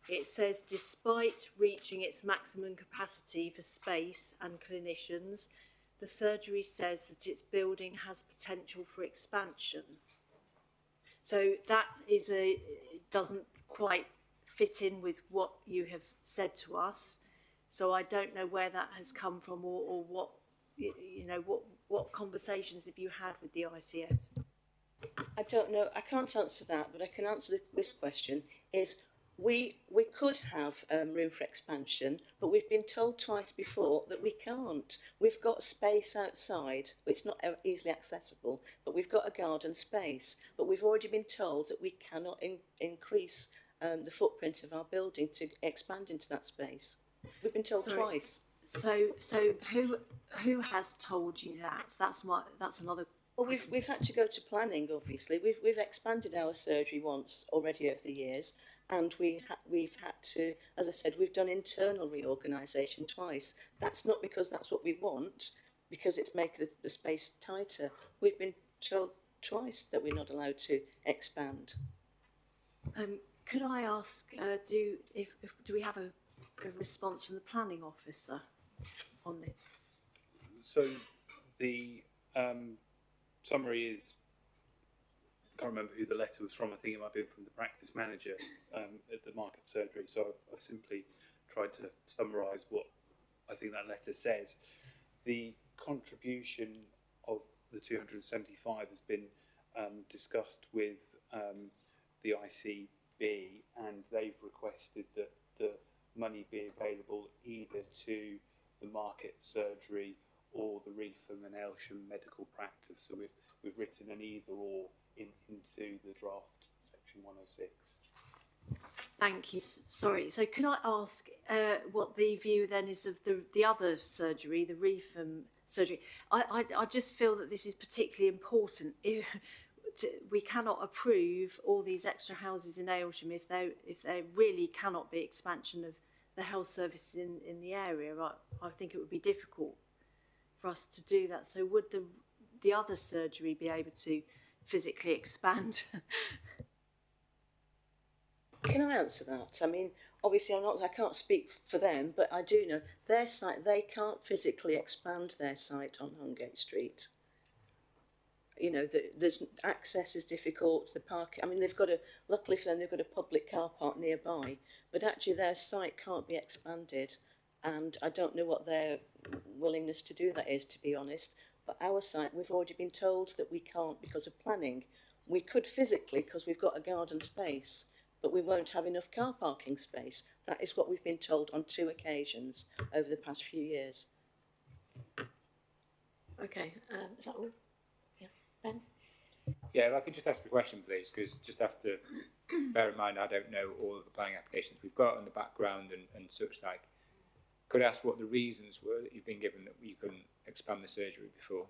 it says, despite reaching its maximum capacity for space and clinicians, the surgery says that its building has potential for expansion. So that doesn't quite fit in with what you have said to us. So I don't know where that has come from, or what, you know, what conversations have you had with the ICS? I don't know. I can't answer that, but I can answer this question. Is we could have room for expansion, but we've been told twice before that we can't. We've got space outside. It's not easily accessible, but we've got a garden space. But we've already been told that we cannot increase the footprint of our building to expand into that space. We've been told twice. So who has told you that? That's another. Well, we've had to go to planning. Obviously, we've expanded our surgery once already over the years. And we've had to, as I said, we've done internal reorganisation twice. That's not because that's what we want, because it's make the space tighter. We've been told twice that we're not allowed to expand. Could I ask, do we have a response from the planning officer on this? So the summary is, I can't remember who the letter was from. I think it might have been from the practice manager at the market surgery. So I've simply tried to summarise what I think that letter says. The contribution of the 275 has been discussed with the ICB, and they've requested that the money be available either to the market surgery or the Reefham and Aylsham medical practice. So we've written an either or into the draft section 106. Thank you. Sorry. So can I ask what the view then is of the other surgery, the Reefham surgery? I just feel that this is particularly important. We cannot approve all these extra houses in Aylsham if there really cannot be expansion of the health service in the area. I think it would be difficult for us to do that. So would the other surgery be able to physically expand? Can I answer that? I mean, obviously I can't speak for them, but I do know their site, they can't physically expand their site on Hungate Street. You know, there's access is difficult, the park, I mean, luckily for them, they've got a public car park nearby, but actually their site can't be expanded, and I don't know what their willingness to do that is, to be honest. But our site, we've already been told that we can't because of planning. We could physically, because we've got a garden space, but we won't have enough car parking space. That is what we've been told on 2 occasions over the past few years. Okay, is that all? Yeah, Ben? Yeah, if I could just ask a question, please, because just have to bear in mind I don't know all of the planning applications we've got in the background and such like. Could I ask what the reasons were that you've been given that you couldn't expand the surgery before?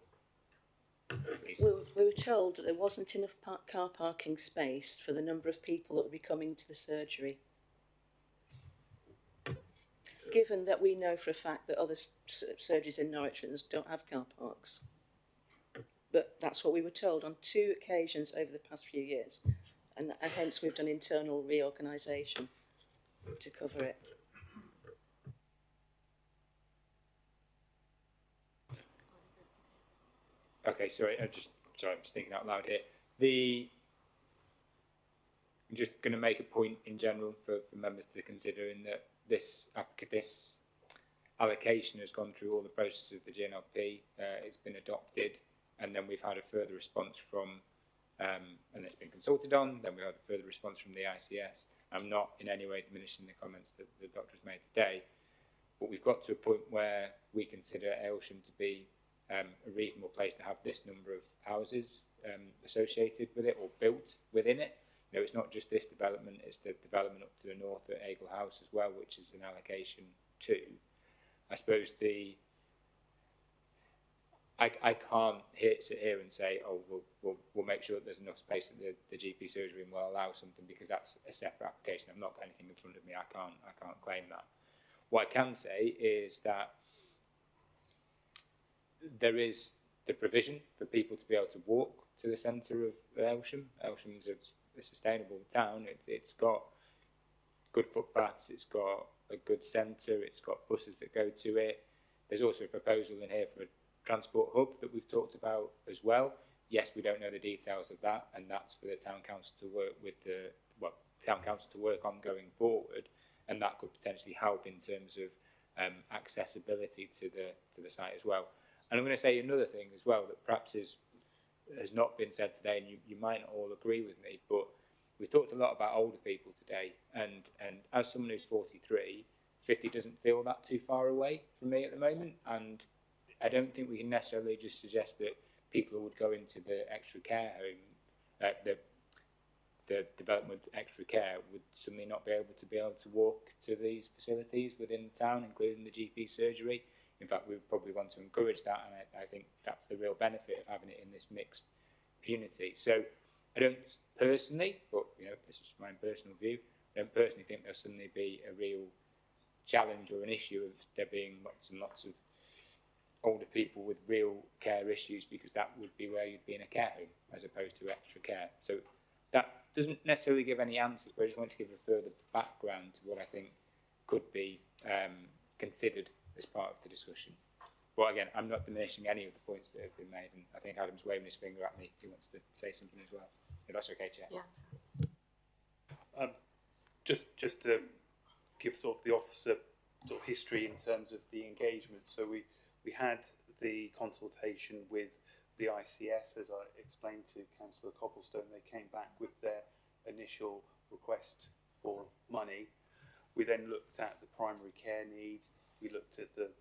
We were told that there wasn't enough car parking space for the number of people that would be coming to the surgery. Given that we know for a fact that other surgeries in Norwich don't have car parks. But that's what we were told on 2 occasions over the past few years. And hence we've done internal reorganisation to cover it. Okay, sorry, I'm just thinking out loud here. I'm just going to make a point in general for members to consider in that this allocation has gone through all the processes of the GNLP, it's been adopted, and then we've had a further response from, and it's been consulted on, then we had a further response from the ICS. I'm not in any way diminishing the comments that the doctor has made today, but we've got to a point where we consider Aylsham to be a reasonable place to have this number of houses associated with it or built within it. You know, it's not just this development, it's the development up to the north at Eagle House as well, which is an allocation too. I suppose I can't sit here and say, oh, we'll make sure that there's enough space at the GP surgery and we'll allow something, because that's a separate application. I've not got anything in front of me. I can't claim that. What I can say is that there is the provision for people to be able to walk to the centre of Aylsham. Aylsham is a sustainable town. It's got good footpaths, it's got a good centre, it's got buses that go to it. There's also a proposal in here for a transport hub that we've talked about as well. Yes, we don't know the details of that, and that's for the town council to work with town council to work on going forward, and that could potentially help in terms of accessibility to the site as well. And I'm going to say another thing as well that perhaps has not been said today, and you might not all agree with me, but we've talked a lot about older people today, and as someone who's 43, 50 doesn't feel that too far away from me at the moment, and I don't think we can necessarily just suggest that people who would go into the extra care home, the development with extra care, would suddenly not be able to walk to these facilities within the town, including the GP surgery. In fact, we would probably want to encourage that, and I think that's the real benefit of having it in this mixed community. So I don't personally, but this is my personal view, I don't personally think there'll suddenly be a real challenge or an issue of there being lots and lots of older people with real care issues, because that would be where you'd be in a care home as opposed to extra care. So that doesn't necessarily give any answers, but I just want to give a further background to what I think could be considered as part of the discussion. But again, I'm not diminishing any of the points that have been made, and I think Adam's waving his finger at me. He wants to say something as well. If that's okay, Chair. Yeah. Just to give sort of the officer sort of history in terms of the engagement. So we had the consultation with the ICS, as I explained to Councillor Copplestone. They came back with their initial request for money. We then looked at the primary care need. We looked at the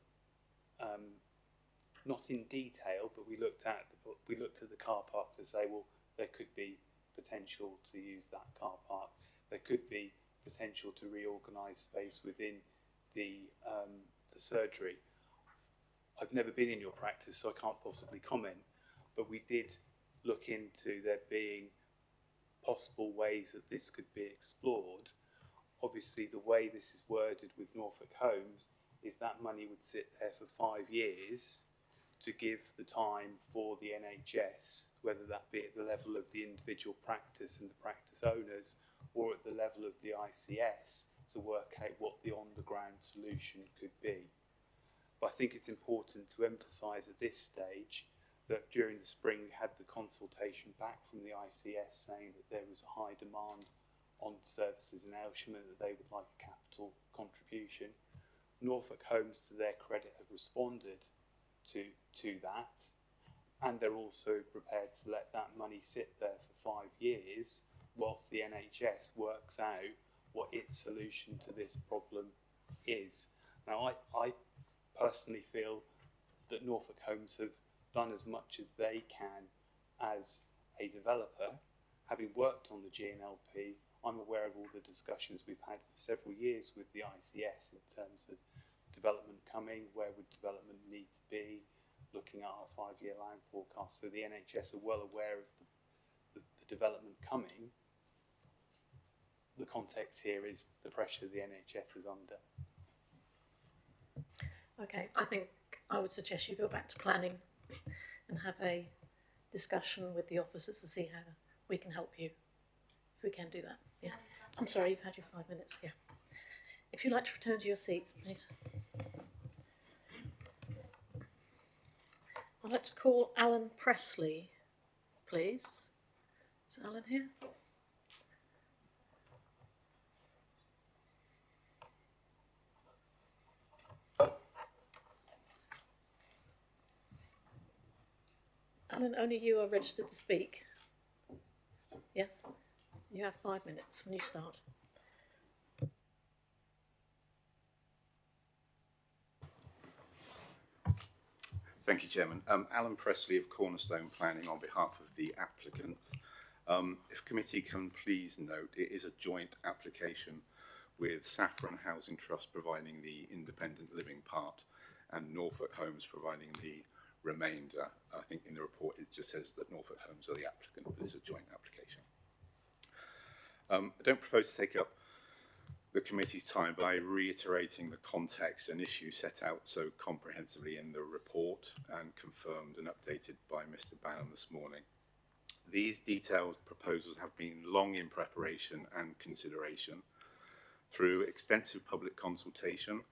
not in detail, but we looked at the car park to say, well, there could be potential to use that car park. There could be potential to reorganise space within the surgery. I've never been in your practice, so I can't possibly comment, but we did look into there being possible ways that this could be explored. Obviously, the way this is worded with Norfolk Homes is that money would sit there for 5 years to give the time for the NHS, whether that be at the level of the individual practice and the practice owners, or at the level of the ICS, to work out what the on-the-ground solution could be. But I think it's important to emphasise at this stage that during the spring we had the consultation back from the ICS saying that there was a high demand on services in Aylsham and that they would like a capital contribution. Norfolk Homes, to their credit, have responded to that, and they're also prepared to let that money sit there for 5 years whilst the NHS works out what its solution to this problem is. Now, I personally feel that Norfolk Homes have done as much as they can as a developer. Having worked on the GNLP, I'm aware of all the discussions we've had for several years with the ICS in terms of development coming, where would development need to be, looking at our 5-year land forecast. So the NHS are well aware of the development coming. The context here is the pressure the NHS is under. Okay, I think I would suggest you go back to planning and have a discussion with the officers to see how we can help you, if we can do that. Yeah. I'm sorry, you've had your 5 minutes. Yeah. If you'd like to return to your seats, please. I'd like to call Alan Presley, please. Is Alan here? Alan, only you are registered to speak. Yes? You have 5 minutes when you start. Thank you, Chairman. Alan Presley of Cornerstone Planning on behalf of the applicants. If committee can please note, it is a joint application with Saffron Housing Trust providing the independent living part and Norfolk Homes providing the remainder. I think in the report it just says that Norfolk Homes are the applicant, but it's a joint application. I don't propose to take up the committee's time by reiterating the context and issues set out so comprehensively in the report and confirmed and updated by Mr. Bannon this morning. These detailed proposals have been long in preparation and consideration through extensive public consultation,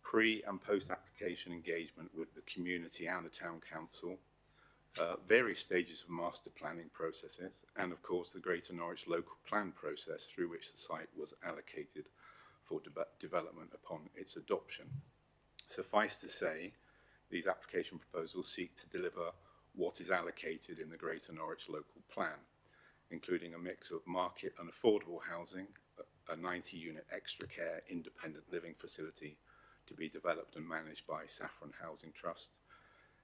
pre and post application engagement with the community and the town council, various stages of master planning processes, and of course the Greater Norwich local plan process through which the site was allocated for development upon its adoption. Suffice to say, these application proposals seek to deliver what is allocated in the Greater Norwich local plan, including a mix of market and affordable housing, a 90-unit extra care independent living facility to be developed and managed by Saffron Housing Trust,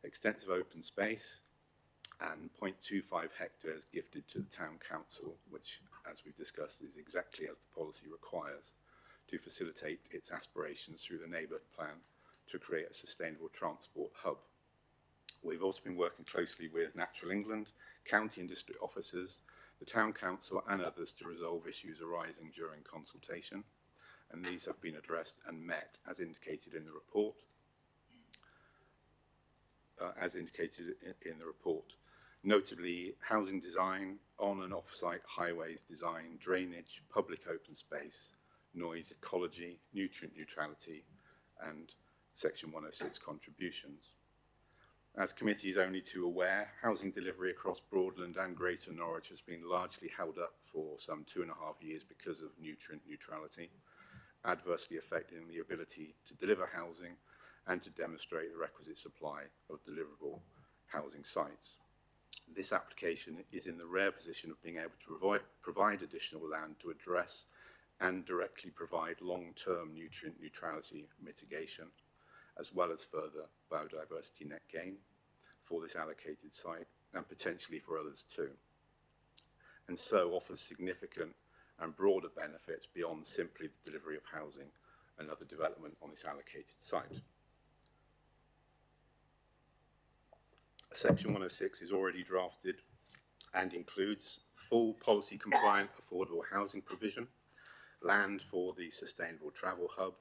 extensive open space, and 0.25 hectares gifted to the town council, which, as we've discussed, is exactly as the policy requires, to facilitate its aspirations through the neighbourhood plan to create a sustainable transport hub. We've also been working closely with Natural England, county and district officers, the town council and others to resolve issues arising during consultation, and these have been addressed and met as indicated in the report. Notably, housing design, on and off-site highways design, drainage, public open space, noise ecology, nutrient neutrality, and Section 106 contributions. As committee is only too aware, housing delivery across Broadland and Greater Norwich has been largely held up for some 2.5 years because of nutrient neutrality, adversely affecting the ability to deliver housing and to demonstrate the requisite supply of deliverable housing sites. This application is in the rare position of being able to provide additional land to address and directly provide long-term nutrient neutrality mitigation, as well as further biodiversity net gain for this allocated site and potentially for others too. and so offers significant and broader benefits beyond simply the delivery of housing and other development on this allocated site. Section 106 is already drafted and includes full policy compliant affordable housing provision, land for the sustainable travel hub,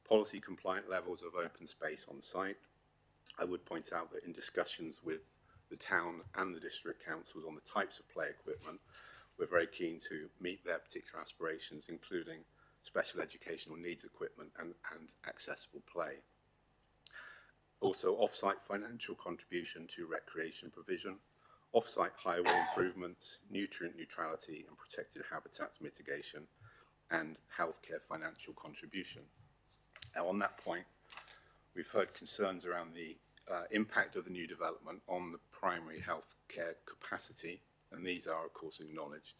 policy compliant levels of open space on site. I would point out that in discussions with the town and the district councils on the types of play equipment, we're very keen to meet their particular aspirations, including special educational needs equipment and accessible play. Also, off-site financial contribution to recreation provision, off-site highway improvements, nutrient neutrality and protected habitats mitigation, and healthcare financial contribution. Now, on that point, we've heard concerns around the impact of the new development on the primary healthcare capacity, and these are, of course, acknowledged,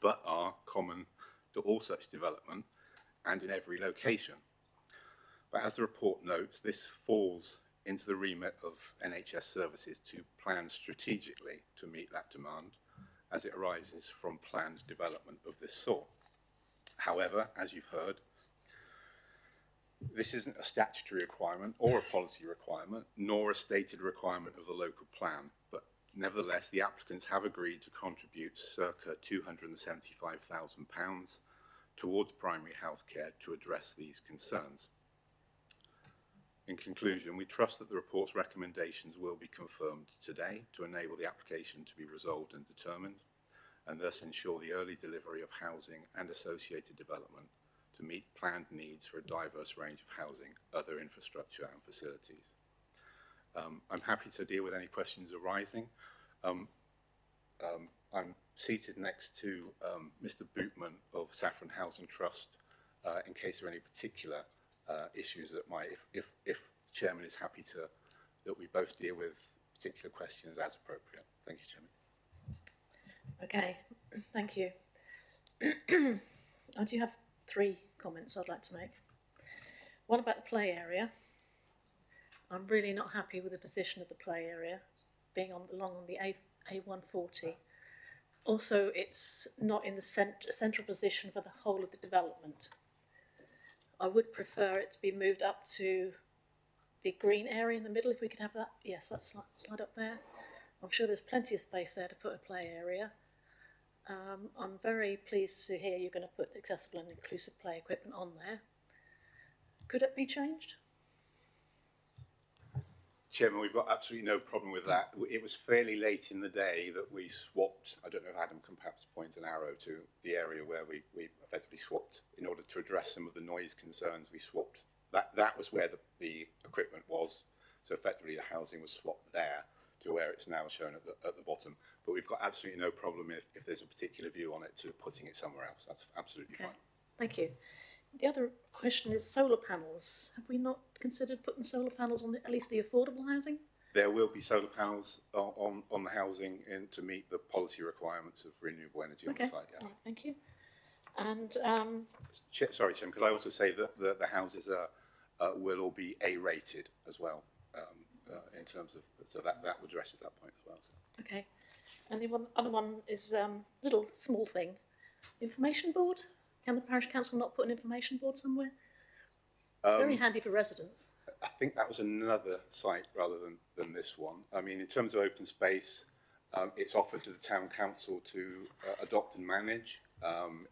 but are common to all such development and in every location. But as the report notes, this falls into the remit of NHS services to plan strategically to meet that demand as it arises from planned development of this sort. However, as you've heard, this isn't a statutory requirement or a policy requirement, nor a stated requirement of the local plan, but nevertheless, the applicants have agreed to contribute circa £275,000 towards primary healthcare to address these concerns. In conclusion, we trust that the report's recommendations will be confirmed today to enable the application to be resolved and determined, and thus ensure the early delivery of housing and associated development to meet planned needs for a diverse range of housing, other infrastructure and facilities. I'm happy to deal with any questions arising. I'm seated next to Mr. Bootman of Saffron Housing Trust in case there are any particular issues that might, if the Chairman is happy to, that we both deal with particular questions as appropriate. Thank you, Chairman. Okay, thank you. I do have 3 comments I'd like to make. One about the play area. I'm really not happy with the position of the play area being along on the A140. Also, it's not in the central position for the whole of the development. I would prefer it to be moved up to the green area in the middle, if we could have that. Yes, that slide up there. I'm sure there's plenty of space there to put a play area. I'm very pleased to hear you're going to put accessible and inclusive play equipment on there. Could it be changed? Chairman, we've got absolutely no problem with that. It was fairly late in the day that we swapped, I don't know if Adam can perhaps point an arrow to the area where we effectively swapped in order to address some of the noise concerns. We swapped, that was where the equipment was. So effectively the housing was swapped there to where it's now shown at the bottom. But we've got absolutely no problem if there's a particular view on it to putting it somewhere else. That's absolutely fine. Thank you. The other question is solar panels. Have we not considered putting solar panels on at least the affordable housing? There will be solar panels on the housing to meet the policy requirements of renewable energy on the site, yes. Right, thank you. And sorry, Chairman, could I also say that the houses will all be A-rated as well, in terms of, so that addresses that point as well. So. Okay. And the other one is little small thing. Information board? Can the parish council not put an information board somewhere? It's very handy for residents. I think that was another site rather than this one. I mean, in terms of open space, it's offered to the town council to adopt and manage.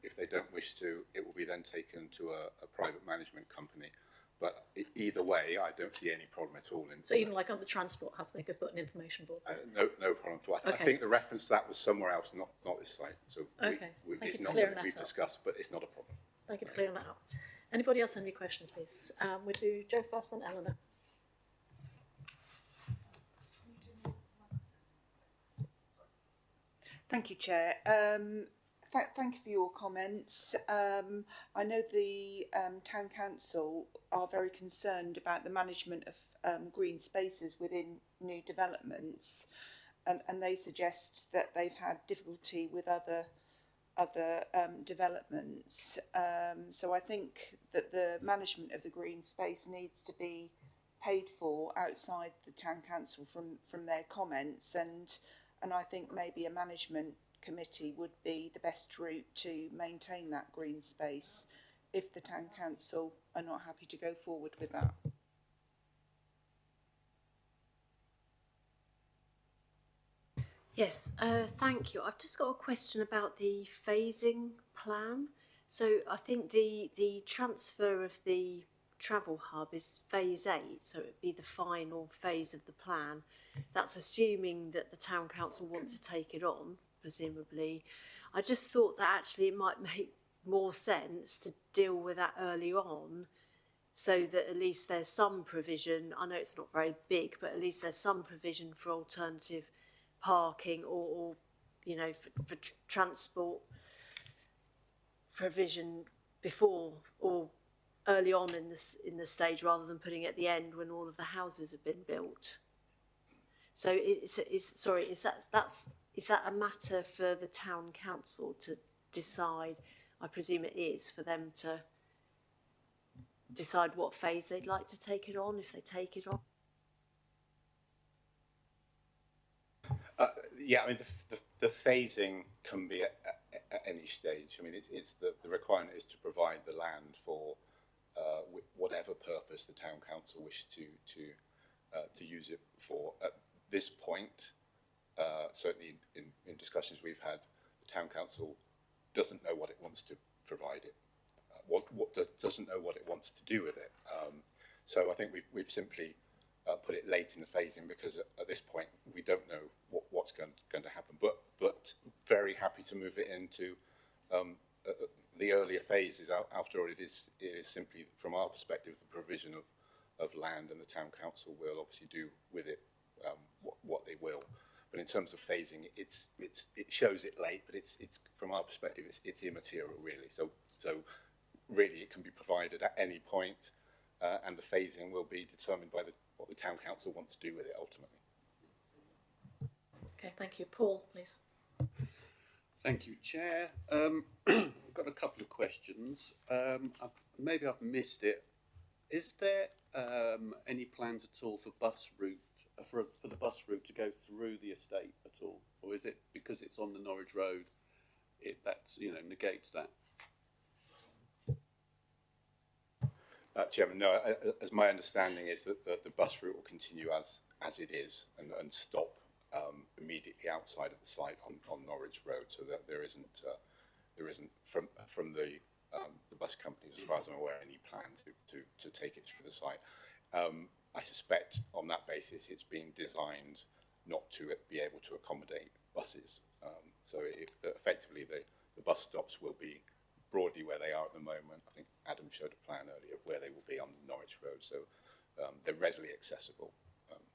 If they don't wish to, it will be then taken to a private management company. But either way, I don't see any problem at all. So even like on the transport hub, they could put an information board? No problem at all. I think the reference to that was somewhere else, not this site. So it's not something we've discussed, but it's not a problem. Thank you for clearing that up. Anybody else have any questions, please? We'll do Joe first, then Eleanor. Thank you, Chair. Thank you for your comments. I know the Town Council are very concerned about the management of green spaces within new developments, and they suggest that they've had difficulty with other developments. So I think that the management of the green space needs to be paid for outside the Town Council from their comments, and I think maybe a management committee would be the best route to maintain that green space if the town council are not happy to go forward with that. Yes, thank you. I've just got a question about the phasing plan. So I think the transfer of the travel hub is phase 8, so it would be the final phase of the plan. That's assuming that the town council want to take it on, presumably. I just thought that actually it might make more sense to deal with that early on, so that at least there's some provision. I know it's not very big, but at least there's some provision for alternative parking or you know, for transport provision before or early on in the stage, rather than putting it at the end when all of the houses have been built. So is that a matter for the town council to decide? I presume it is for them to decide what phase they'd like to take it on, if they take it on. Yeah, I mean, the phasing can be at any stage. I mean, it's the requirement is to provide the land for whatever purpose the town council wish to use it for. At this point, certainly in discussions we've had, the town council doesn't know what it wants to provide it. Doesn't know what it wants to do with it. So I think we've simply put it late in the phasing because at this point we don't know what's going to happen. But very happy to move it into the earlier phases. After all, it is simply, from our perspective, the provision of land, and the town council will obviously do with it what they will. But in terms of phasing, it shows it late, but it's from our perspective it's immaterial really. So really it can be provided at any point, and the phasing will be determined by what the town council wants to do with it ultimately. Okay, thank you. Paul, please. Thank you, Chair. I've got a couple of questions. Maybe I've missed it. Is there any plans at all for bus route for the bus route to go through the estate at all, or is it because it's on the Norwich Road, that's negates that? Chairman, no. As my understanding is that the bus route will continue as it is and stop immediately outside of the site on Norwich Road, so that there isn't from the bus companies, as far as I'm aware, any plans to take it through the site. I suspect on that basis it's being designed not to be able to accommodate buses. So effectively the bus stops will be broadly where they are at the moment. I think Adam showed a plan earlier of where they will be on Norwich Road, so they're readily accessible,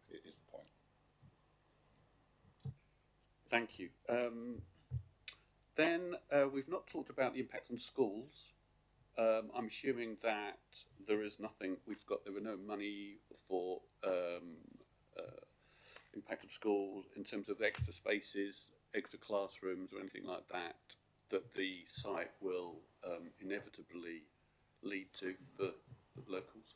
is the point. Thank you. Then we've not talked about the impact on schools. I'm assuming that there is nothing. There were no money for impact of schools in terms of extra spaces, extra classrooms, or anything like that the site will inevitably lead to for the locals.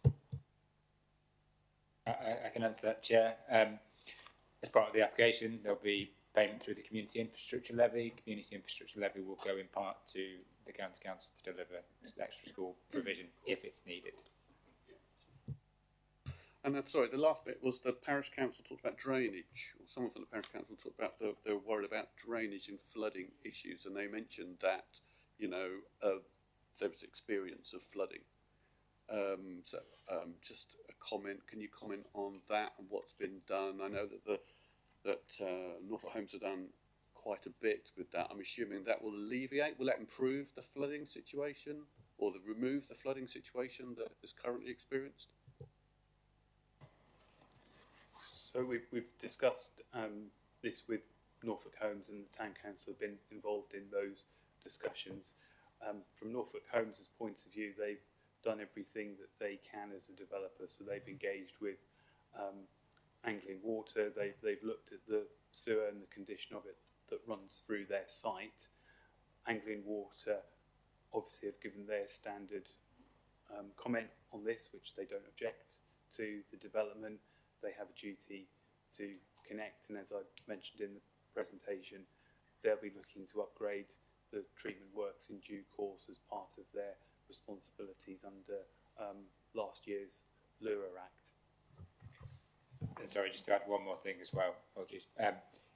I can answer that, Chair. As part of the application, there'll be payment through the Community Infrastructure Levy. Community Infrastructure Levy will go in part to the County Council to deliver extra school provision if it's needed. And I'm sorry, the last bit was the parish council talked about drainage, or someone from the parish council talked about they were worried about drainage and flooding issues, and they mentioned that there was experience of flooding. Just a comment. Can you comment on that and what's been done? I know that Norfolk Homes have done quite a bit with that. I'm assuming that will alleviate. Will that improve the flooding situation, or remove the flooding situation that is currently experienced? So we've discussed this with Norfolk Homes, and the Town Council have been involved in those discussions. From Norfolk Homes' point of view, they've done everything that they can as a developer. So they've engaged with Anglian Water. They've looked at the sewer and the condition of it that runs through their site. Anglian Water obviously have given their standard comment on this, which they don't object to the development. They have a duty to connect, and as I mentioned in the presentation, they'll be looking to upgrade the treatment works in due course as part of their responsibilities under last year's Lura Act. And sorry, just to add one more thing as well. Apologies.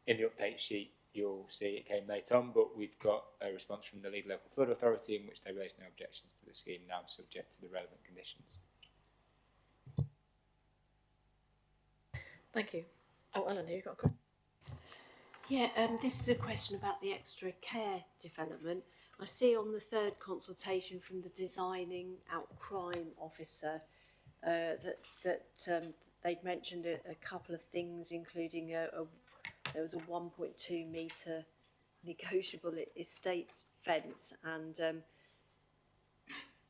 In the update sheet, you'll see it came late on, but we've got a response from the Lead Local Flood Authority in which they raised no objections to the scheme, now subject to the relevant conditions. Thank you. Oh, Eleanor, you got a question? Yeah, this is a question about the extra care development. I see on the third consultation from the designing out crime officer that they'd mentioned a couple of things, including there was a 1.2 metre negotiable estate fence, and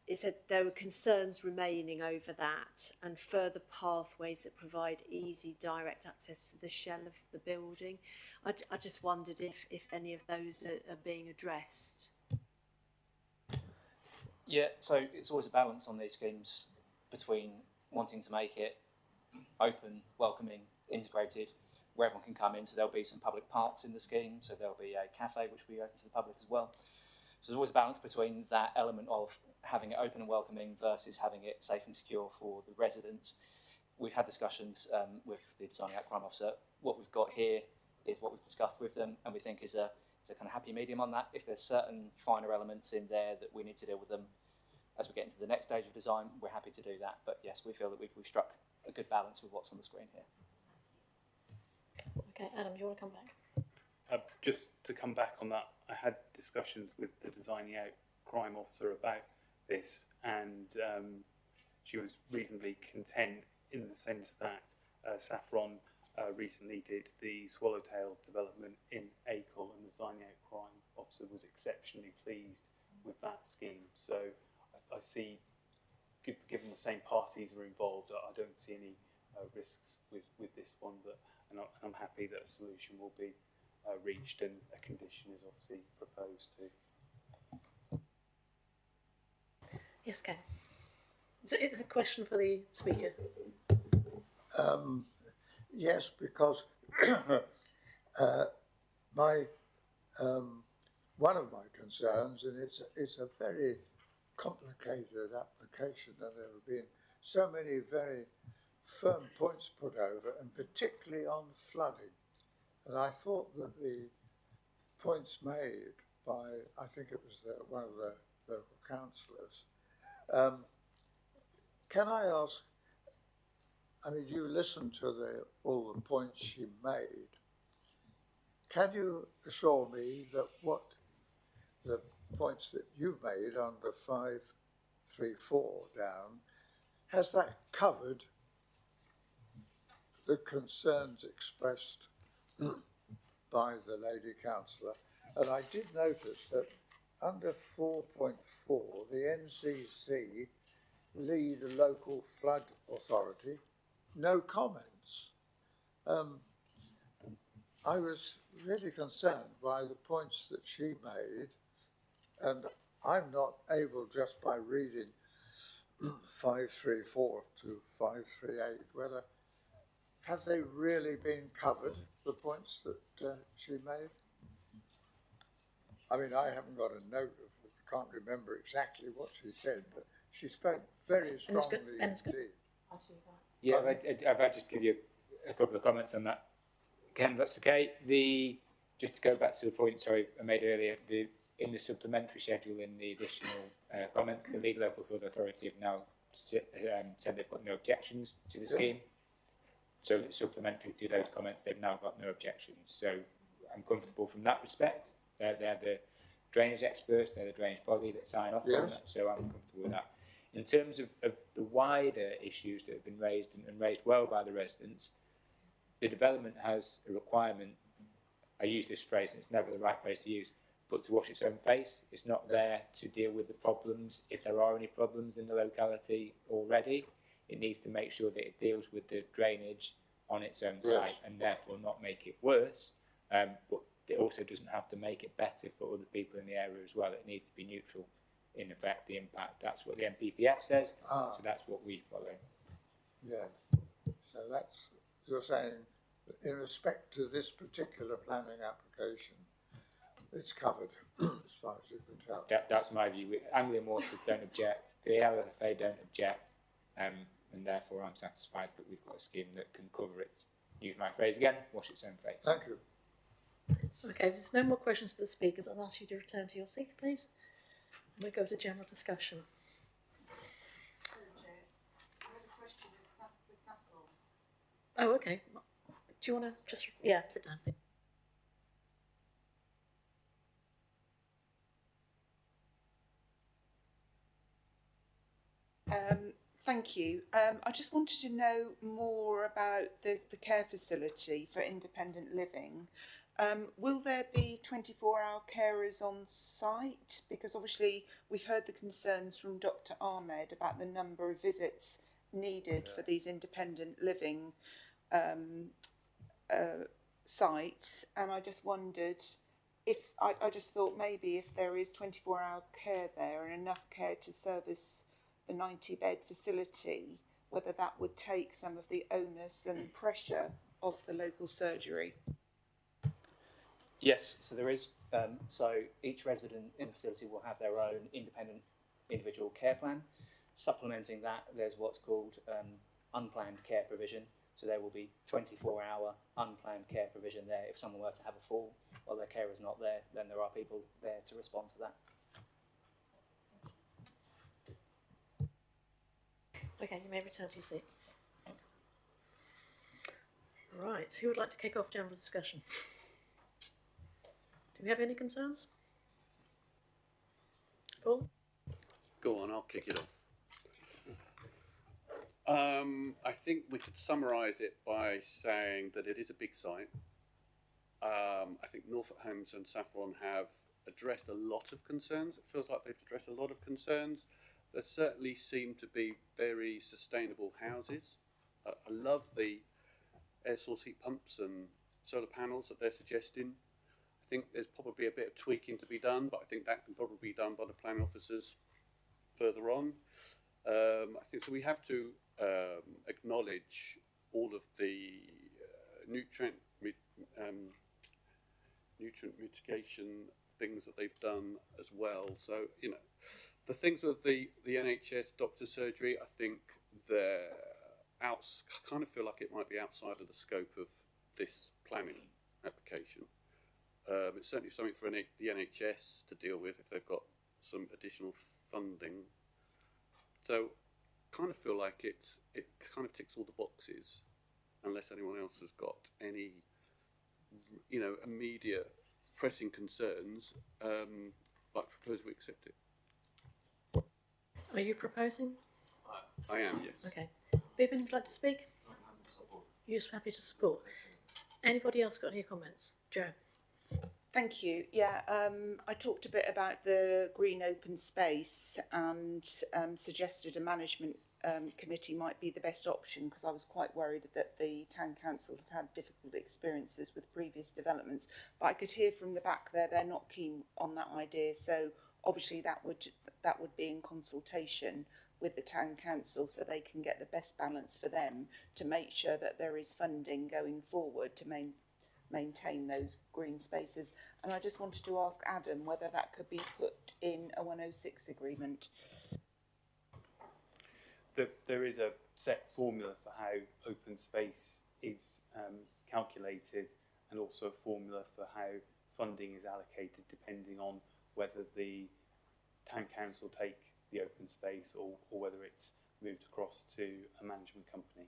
it said there were concerns remaining over that and further pathways that provide easy direct access to the shell of the building. I just wondered if any of those are being addressed. Yeah, so it's always a balance on these schemes between wanting to make it open, welcoming, integrated, where everyone can come in. So there'll be some public parks in the scheme, so there'll be a cafe which will be open to the public as well. So there's always a balance between that element of having it open and welcoming versus having it safe and secure for the residents. We've had discussions with the designing out crime officer. What we've got here is what we've discussed with them, and we think is a kind of happy medium on that. If there's certain finer elements in there that we need to deal with them as we get into the next stage of design, we're happy to do that. But yes, we feel that we've struck a good balance with what's on the screen here. Okay, Adam, do you want to come back? Just to come back on that, I had discussions with the designing out crime officer about this, and she was reasonably content in the sense that Saffron recently did the Swallowtail development in Acle, and the designing out crime officer was exceptionally pleased with that scheme. So I see, given the same parties are involved, I don't see any risks with this one, but and I'm happy that a solution will be reached and a condition is obviously proposed to. Yes, Ken. It's a question for the speaker. Yes, because my one of my concerns, and it's a very complicated application, and there have been so many very firm points put over, and particularly on flooding. And I thought that the points made by, I think it was one of the local councillors. Can I ask, I mean, you listened to all the points she made. Can you assure me that what the points that you've made under 534 down, has that covered the concerns expressed by the lady councillor? And I did notice that under 4.4, the NCC lead a local flood authority, no comments. I was really concerned by the points that she made, and I'm not able, just by reading 534 to 538, whether have they really been covered, the points that she made? I mean, I haven't got a note of it, can't remember exactly what she said, but she spoke very strongly indeed. Yeah, if I just give you a couple of comments on that, Ken, that's okay. Just to go back to the point, sorry, I made earlier, in the supplementary schedule in the additional comments, the Lead Local Flood Authority have now said they've got no objections to the scheme. So supplementary to those comments, they've now got no objections. So I'm comfortable from that respect. They're the drainage experts, they're the drainage body that sign off on that, so I'm comfortable with that. In terms of the wider issues that have been raised and raised well by the residents, the development has a requirement, I use this phrase and it's never the right phrase to use, but to wash its own face. It's not there to deal with the problems, if there are any problems in the locality already. It needs to make sure that it deals with the drainage on its own site and therefore not make it worse, but it also doesn't have to make it better for other people in the area as well. It needs to be neutral in effect, the impact. That's what the NPPF says, so that's what we follow. Yeah, so that's, you're saying, that in respect to this particular planning application, it's covered as far as you can tell. That's my view. Anglian Water don't object, the LNFA don't object, and therefore I'm satisfied that we've got a scheme that can cover it. Use my phrase again, wash its own face. Thank you. Okay, if there's no more questions to the speakers, I'll ask you to return to your seats, please. And we'll go to general discussion. Oh, okay. Do you want to just, yeah, sit down, please. Thank you. I just wanted to know more about the care facility for independent living. Will there be 24-hour carers on site? Because obviously we've heard the concerns from Dr. Ahmed about the number of visits needed for these independent living sites, and I just wondered if, I just thought maybe if there is 24-hour care there and enough care to service the 90-bed facility, whether that would take some of the onus and pressure off the local surgery. Yes, so there is. So each resident in the facility will have their own independent individual care plan. Supplementing that, there's what's called unplanned care provision. So there will be 24-hour unplanned care provision there. If someone were to have a fall while their carer is not there, then there are people there to respond to that. Okay, you may return to your seat. Right, who would like to kick off general discussion? Do we have any concerns? Paul? Go on, I'll kick it off. I think we could summarise it by saying that it is a big site. I think Norfolk Homes and Saffron have addressed a lot of concerns. It feels like they've addressed a lot of concerns. There certainly seem to be very sustainable houses. I love the air source heat pumps and solar panels that they're suggesting. I think there's probably a bit of tweaking to be done, but I think that can probably be done by the planning officers further on. I think so. We have to acknowledge all of the nutrient mitigation things that they've done as well. So, you know, the things with the NHS doctor surgery, I think they're kind of feel like it might be outside of the scope of this planning application. It's certainly something for the NHS to deal with if they've got some additional funding. So, kind of feel like it kind of ticks all the boxes, unless anyone else has got any, you know, immediate pressing concerns. But I propose we accept it. Are you proposing? I am, yes. Okay. Bibbin, would you like to speak? You're happy to support. Anybody else got any comments? Joe? Thank you. Yeah, I talked a bit about the green open space and suggested a management committee might be the best option, because I was quite worried that the town council had difficult experiences with previous developments. But I could hear from the back there they're not keen on that idea. So obviously that would be in consultation with the town council, so they can get the best balance for them to make sure that there is funding going forward to maintain those green spaces. And I just wanted to ask Adam whether that could be put in a 106 agreement. There is a set formula for how open space is calculated, and also a formula for how funding is allocated depending on whether the town council take the open space or whether it's moved across to a management company.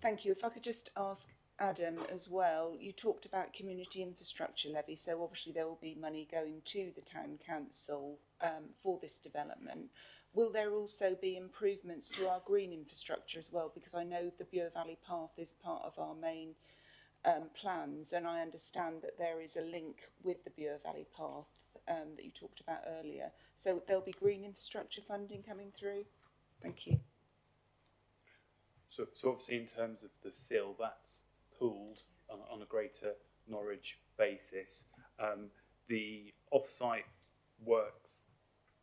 Thank you. If I could just ask Adam as well, you talked about community infrastructure levy, so obviously there will be money going to the town council for this development. Will there also be improvements to our green infrastructure as well? Because I know the Bure Valley Path is part of our main plans, and I understand that there is a link with the Bure Valley Path that you talked about earlier. So there'll be green infrastructure funding coming through? Thank you. So obviously in terms of the SIL, that's pooled on a Greater Norwich basis. The off-site works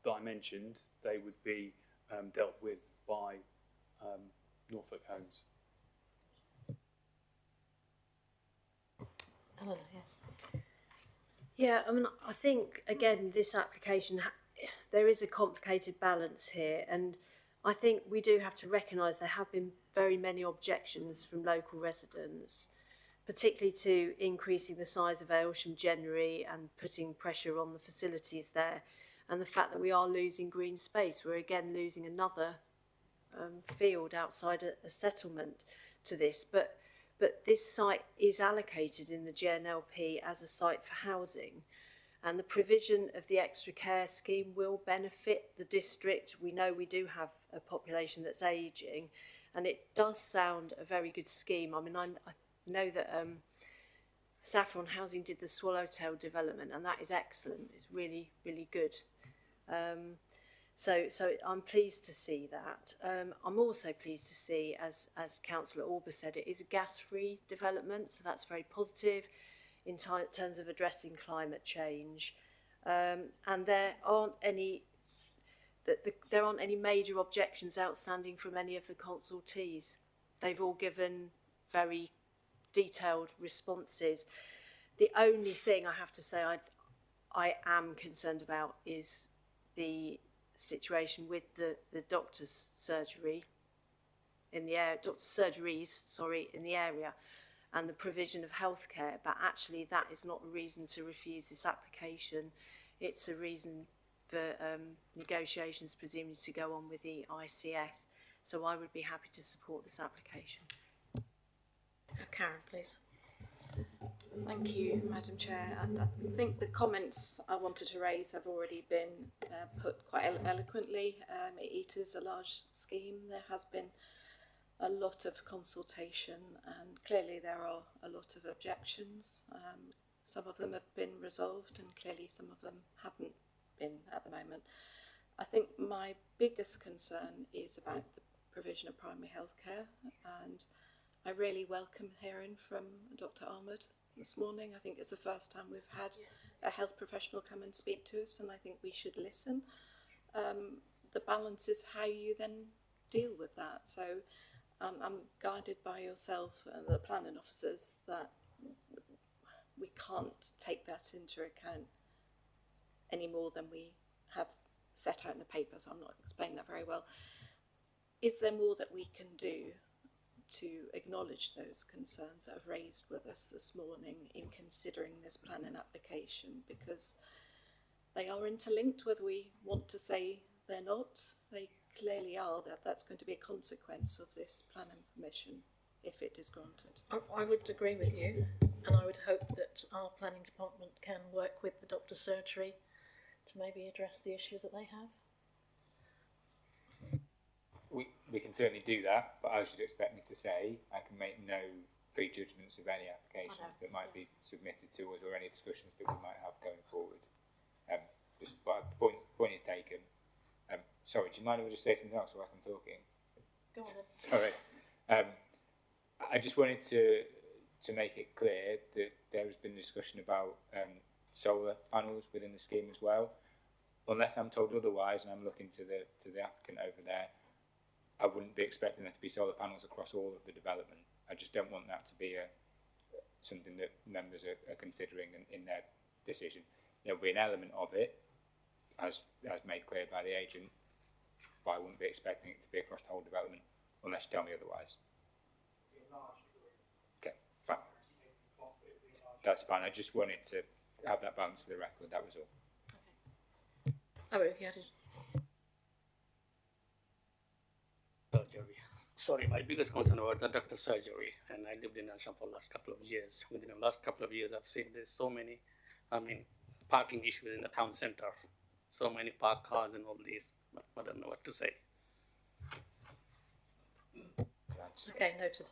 that I mentioned, they would be dealt with by Norfolk Homes. Eleanor, yes. Yeah, I mean, I think, again, this application, there is a complicated balance here, and I think we do have to recognise there have been very many objections from local residents, particularly to increasing the size of Aylsham generally and putting pressure on the facilities there, and the fact that we are losing green space. We're again losing another field outside a settlement to this, but this site is allocated in the GNLP as a site for housing, and the provision of the extra care scheme will benefit the district. We know we do have a population that's ageing, and it does sound a very good scheme. I mean, I know that Saffron Housing did the Swallowtail development, and that is excellent. It's really, really good. So I'm pleased to see that. I'm also pleased to see, as Councillor Orber said, it is a gas-free development, so that's very positive in terms of addressing climate change. And there aren't any major objections outstanding from any of the consultees. They've all given very detailed responses. The only thing I have to say I am concerned about is the situation with the doctor's surgery in the area, in the area, and the provision of healthcare. But actually, that is not a reason to refuse this application. It's a reason for negotiations presumably to go on with the ICS. So I would be happy to support this application. Karen, please. Thank you, Madam Chair. I think the comments I wanted to raise have already been put quite eloquently. It is a large scheme. There has been a lot of consultation, and clearly there are a lot of objections. Some of them have been resolved, and clearly some of them haven't been at the moment. I think my biggest concern is about the provision of primary health care, and I really welcome hearing from Dr. Ahmed this morning. I think it's the first time we've had a health professional come and speak to us, and I think we should listen. The balance is how you then deal with that. So I'm guided by yourself and the planning officers that we can't take that into account any more than we have set out in the paper, so I'm not explaining that very well. Is there more that we can do to acknowledge those concerns that have raised with us this morning in considering this planning application, because they are interlinked, whether we want to say they're not, they clearly are. That's going to be a consequence of this planning permission if it is granted. I would agree with you, and I would hope that our planning department can work with the doctor's surgery to maybe address the issues that they have. We can certainly do that, but as you'd expect me to say, I can make no prejudgments of any applications that might be submitted to us or any discussions that we might have going forward. But the point is taken. Sorry, do you mind if I just say something else whilst I'm talking? Go on then. Sorry. I just wanted to make it clear that there has been discussion about solar panels within the scheme as well. Unless I'm told otherwise, and I'm looking to the applicant over there, I wouldn't be expecting there to be solar panels across all of the development. I just don't want that to be something that members are considering in their decision. There'll be an element of it, as made clear by the agent, but I wouldn't be expecting it to be across the whole development, unless you tell me otherwise. Okay, fine. That's fine. I just wanted to have that balance for the record, that was all. Okay. Oh, yeah, Surgery. Sorry, my biggest concern about the doctor's surgery, and I lived in Aylsham for the last couple of years. Within the last couple of years, I've seen there's so many, parking issues in the town centre. So many parked cars and all these, but I don't know what to say. okay, noted.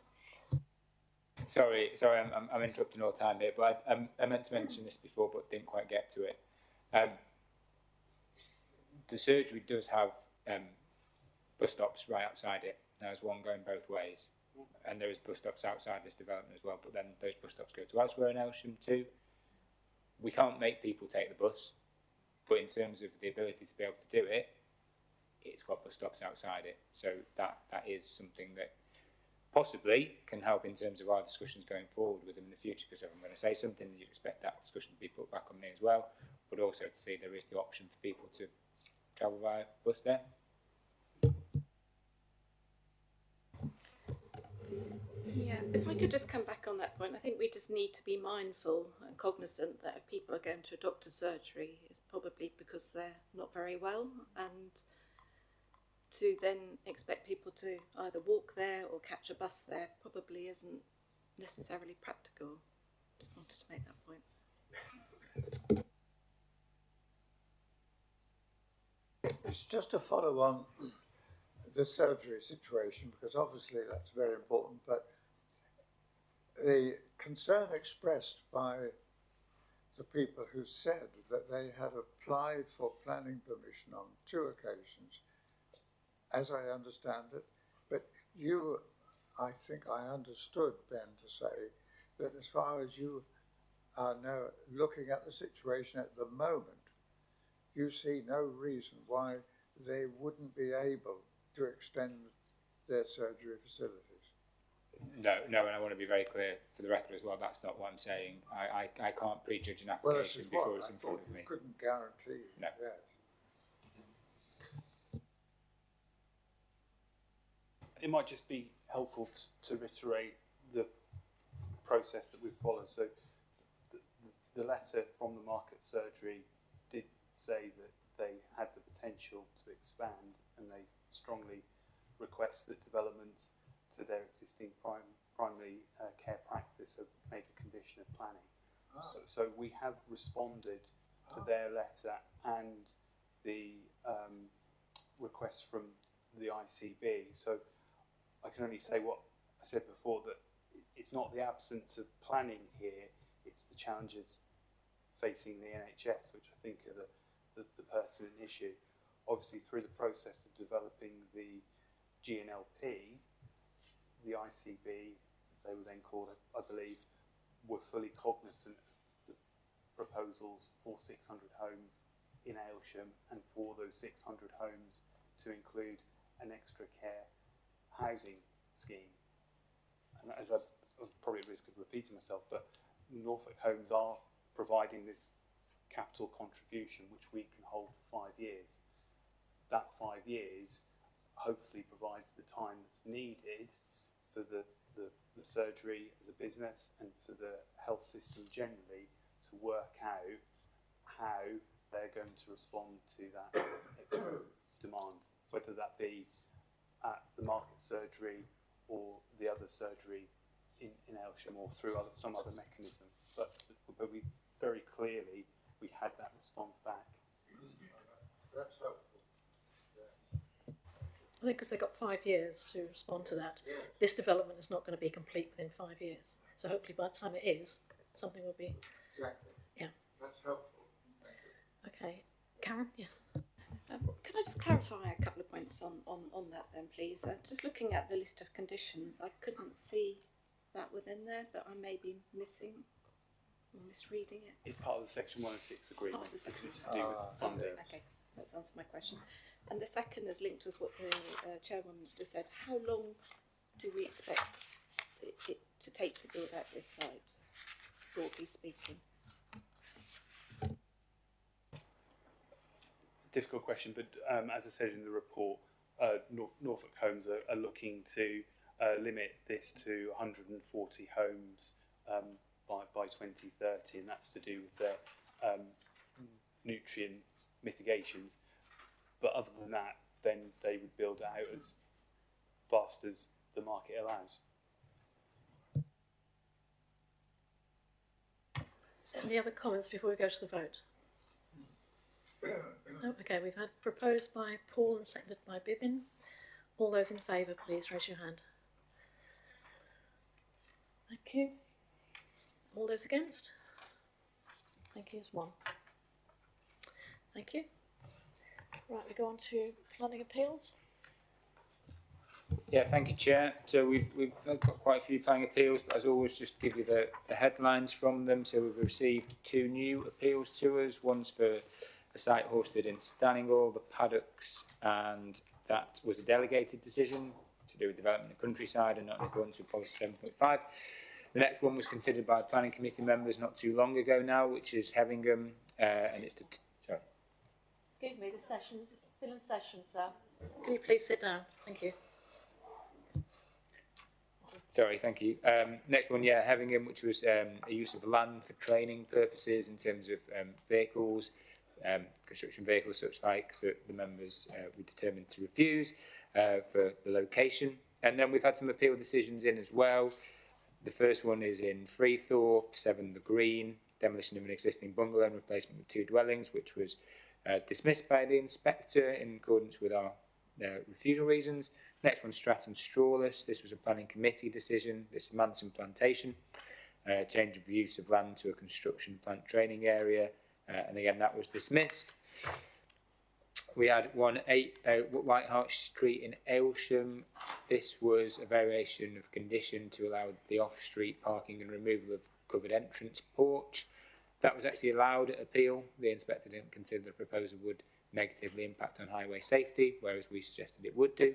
Sorry, I'm interrupting all the time here, but I meant to mention this before, but didn't quite get to it. The surgery does have bus stops right outside it. There's one going both ways, and there is bus stops outside this development as well, but then those bus stops go to elsewhere in Aylsham too. We can't make people take the bus, but in terms of the ability to be able to do it, it's got bus stops outside it. So that is something that possibly can help in terms of our discussions going forward with them in the future, because if I'm going to say something, you expect that discussion to be put back on me as well, but also to see there is the option for people to travel via bus there. Yeah, if I could just come back on that point, I think we just need to be mindful and cognizant that if people are going to a doctor's surgery, it's probably because they're not very well, and to then expect people to either walk there or catch a bus there probably isn't necessarily practical. Just wanted to make that point. It's just to follow on the surgery situation, because obviously that's very important, but the concern expressed by the people who said that they had applied for planning permission on 2 occasions, as I understand it, but you, I think I understood, Ben, to say that as far as you are now looking at the situation at the moment, you see no reason why they wouldn't be able to extend their surgery facilities. No, and I want to be very clear for the record as well, that's not what I'm saying. I can't prejudge an Well, application before it's in front of me. You couldn't guarantee. No. Yes. It might just be helpful to reiterate the process that we've followed. So the letter from the market surgery did say that they had the potential to expand, and they strongly request that developments to their existing primary care practice are made a condition of planning. So we have responded to their letter and the request from the ICB. So I can only say what I said before, that it's not the absence of planning here, it's the challenges facing the NHS, which I think are the pertinent issue. Obviously, through the process of developing the GNLP, the ICB, as they were then called, I believe, were fully cognizant of the proposals for 600 homes in Aylsham, and for those 600 homes to include an extra care housing scheme. And as I'm probably at risk of repeating myself, but Norfolk Homes are providing this capital contribution, which we can hold for 5 years. That 5 years hopefully provides the time that's needed for the surgery as a business and for the health system generally to work out how they're going to respond to that extra demand, whether that be at the market surgery or the other surgery in Aylsham, or through some other mechanism. But we very clearly, we had that response back. That's helpful. I think because they've got 5 years to respond to that. This development is not going to be complete within 5 years. So hopefully by the time it is, something will be... Exactly. Yeah. That's helpful. Thank you. Okay. Karen, yes. Can I just clarify a couple of points on that then, please? Just looking at the list of conditions, I couldn't see that within there, but I may be missing or misreading it. It's part of the Section 106 agreement, Part of the because section. it's to do with funding. Okay, that's answered my question. And the second is linked with what the chairwoman just said. How long do we expect it to take to build out this site, broadly speaking? Difficult question, but as I said in the report, Norfolk Homes are looking to limit this to 140 homes by 2030, and that's to do with their nutrient mitigations. But other than that, then they would build it out as fast as the market allows. So any other comments before we go to the vote? No? Okay, we've had proposed by Paul and seconded by Bibin. All those in favour, please raise your hand. Thank you. All those against? Thank you, it's 1. Thank you. Right, we go on to planning appeals. Yeah, thank you, Chair. So we've got quite a few planning appeals, but as always, just to give you the headlines from them. So we've received 2 new appeals to us. One's for a site hosted in Stanninghall, the Paddocks, and that was a delegated decision to do with development in the countryside and not in accordance with policy 7.5. The next one was considered by planning committee members not too long ago now, which is Hevingham, and it's sorry. Excuse me, the session is still in session, sir. Can you please sit down? Thank you. Sorry, thank you. Next one, yeah, Hevingham, which was a use of land for training purposes in terms of vehicles, construction vehicles such like that the members were determined to refuse for the location. And then we've had some appeal decisions in as well. The first one is in Freethorpe, 7 The Green, demolition of an existing bungalow and replacement with 2 dwellings, which was dismissed by the inspector in accordance with our refusal reasons. Next one, Stratton Strawless. This was a planning committee decision. This is Manson Plantation, change of use of land to a construction plant training area, and again that was dismissed. We had 8 White Hart Street in Aylsham. This was a variation of condition to allow the off-street parking and removal of covered entrance porch. That was actually allowed at appeal. The inspector didn't consider the proposal would negatively impact on highway safety, whereas we suggested it would do.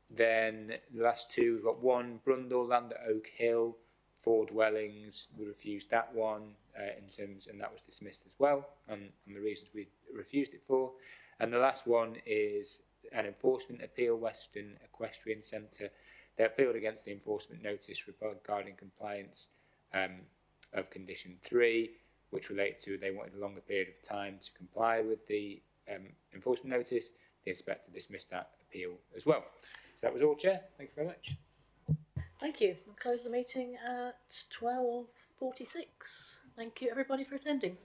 Then the last 2, we've got 1 Brundle land at Oak Hill, 4 dwellings. We refused that one in terms, and that was dismissed as well, and the reasons we refused it for. And the last one is an enforcement appeal, Western Equestrian Centre. They appealed against the enforcement notice regarding compliance of condition 3, which related to they wanted a longer period of time to comply with the enforcement notice. The inspector dismissed that appeal as well. So that was all, Chair. Thank you very much. Thank you. I'll close the meeting at 12:46. Thank you everybody for attending.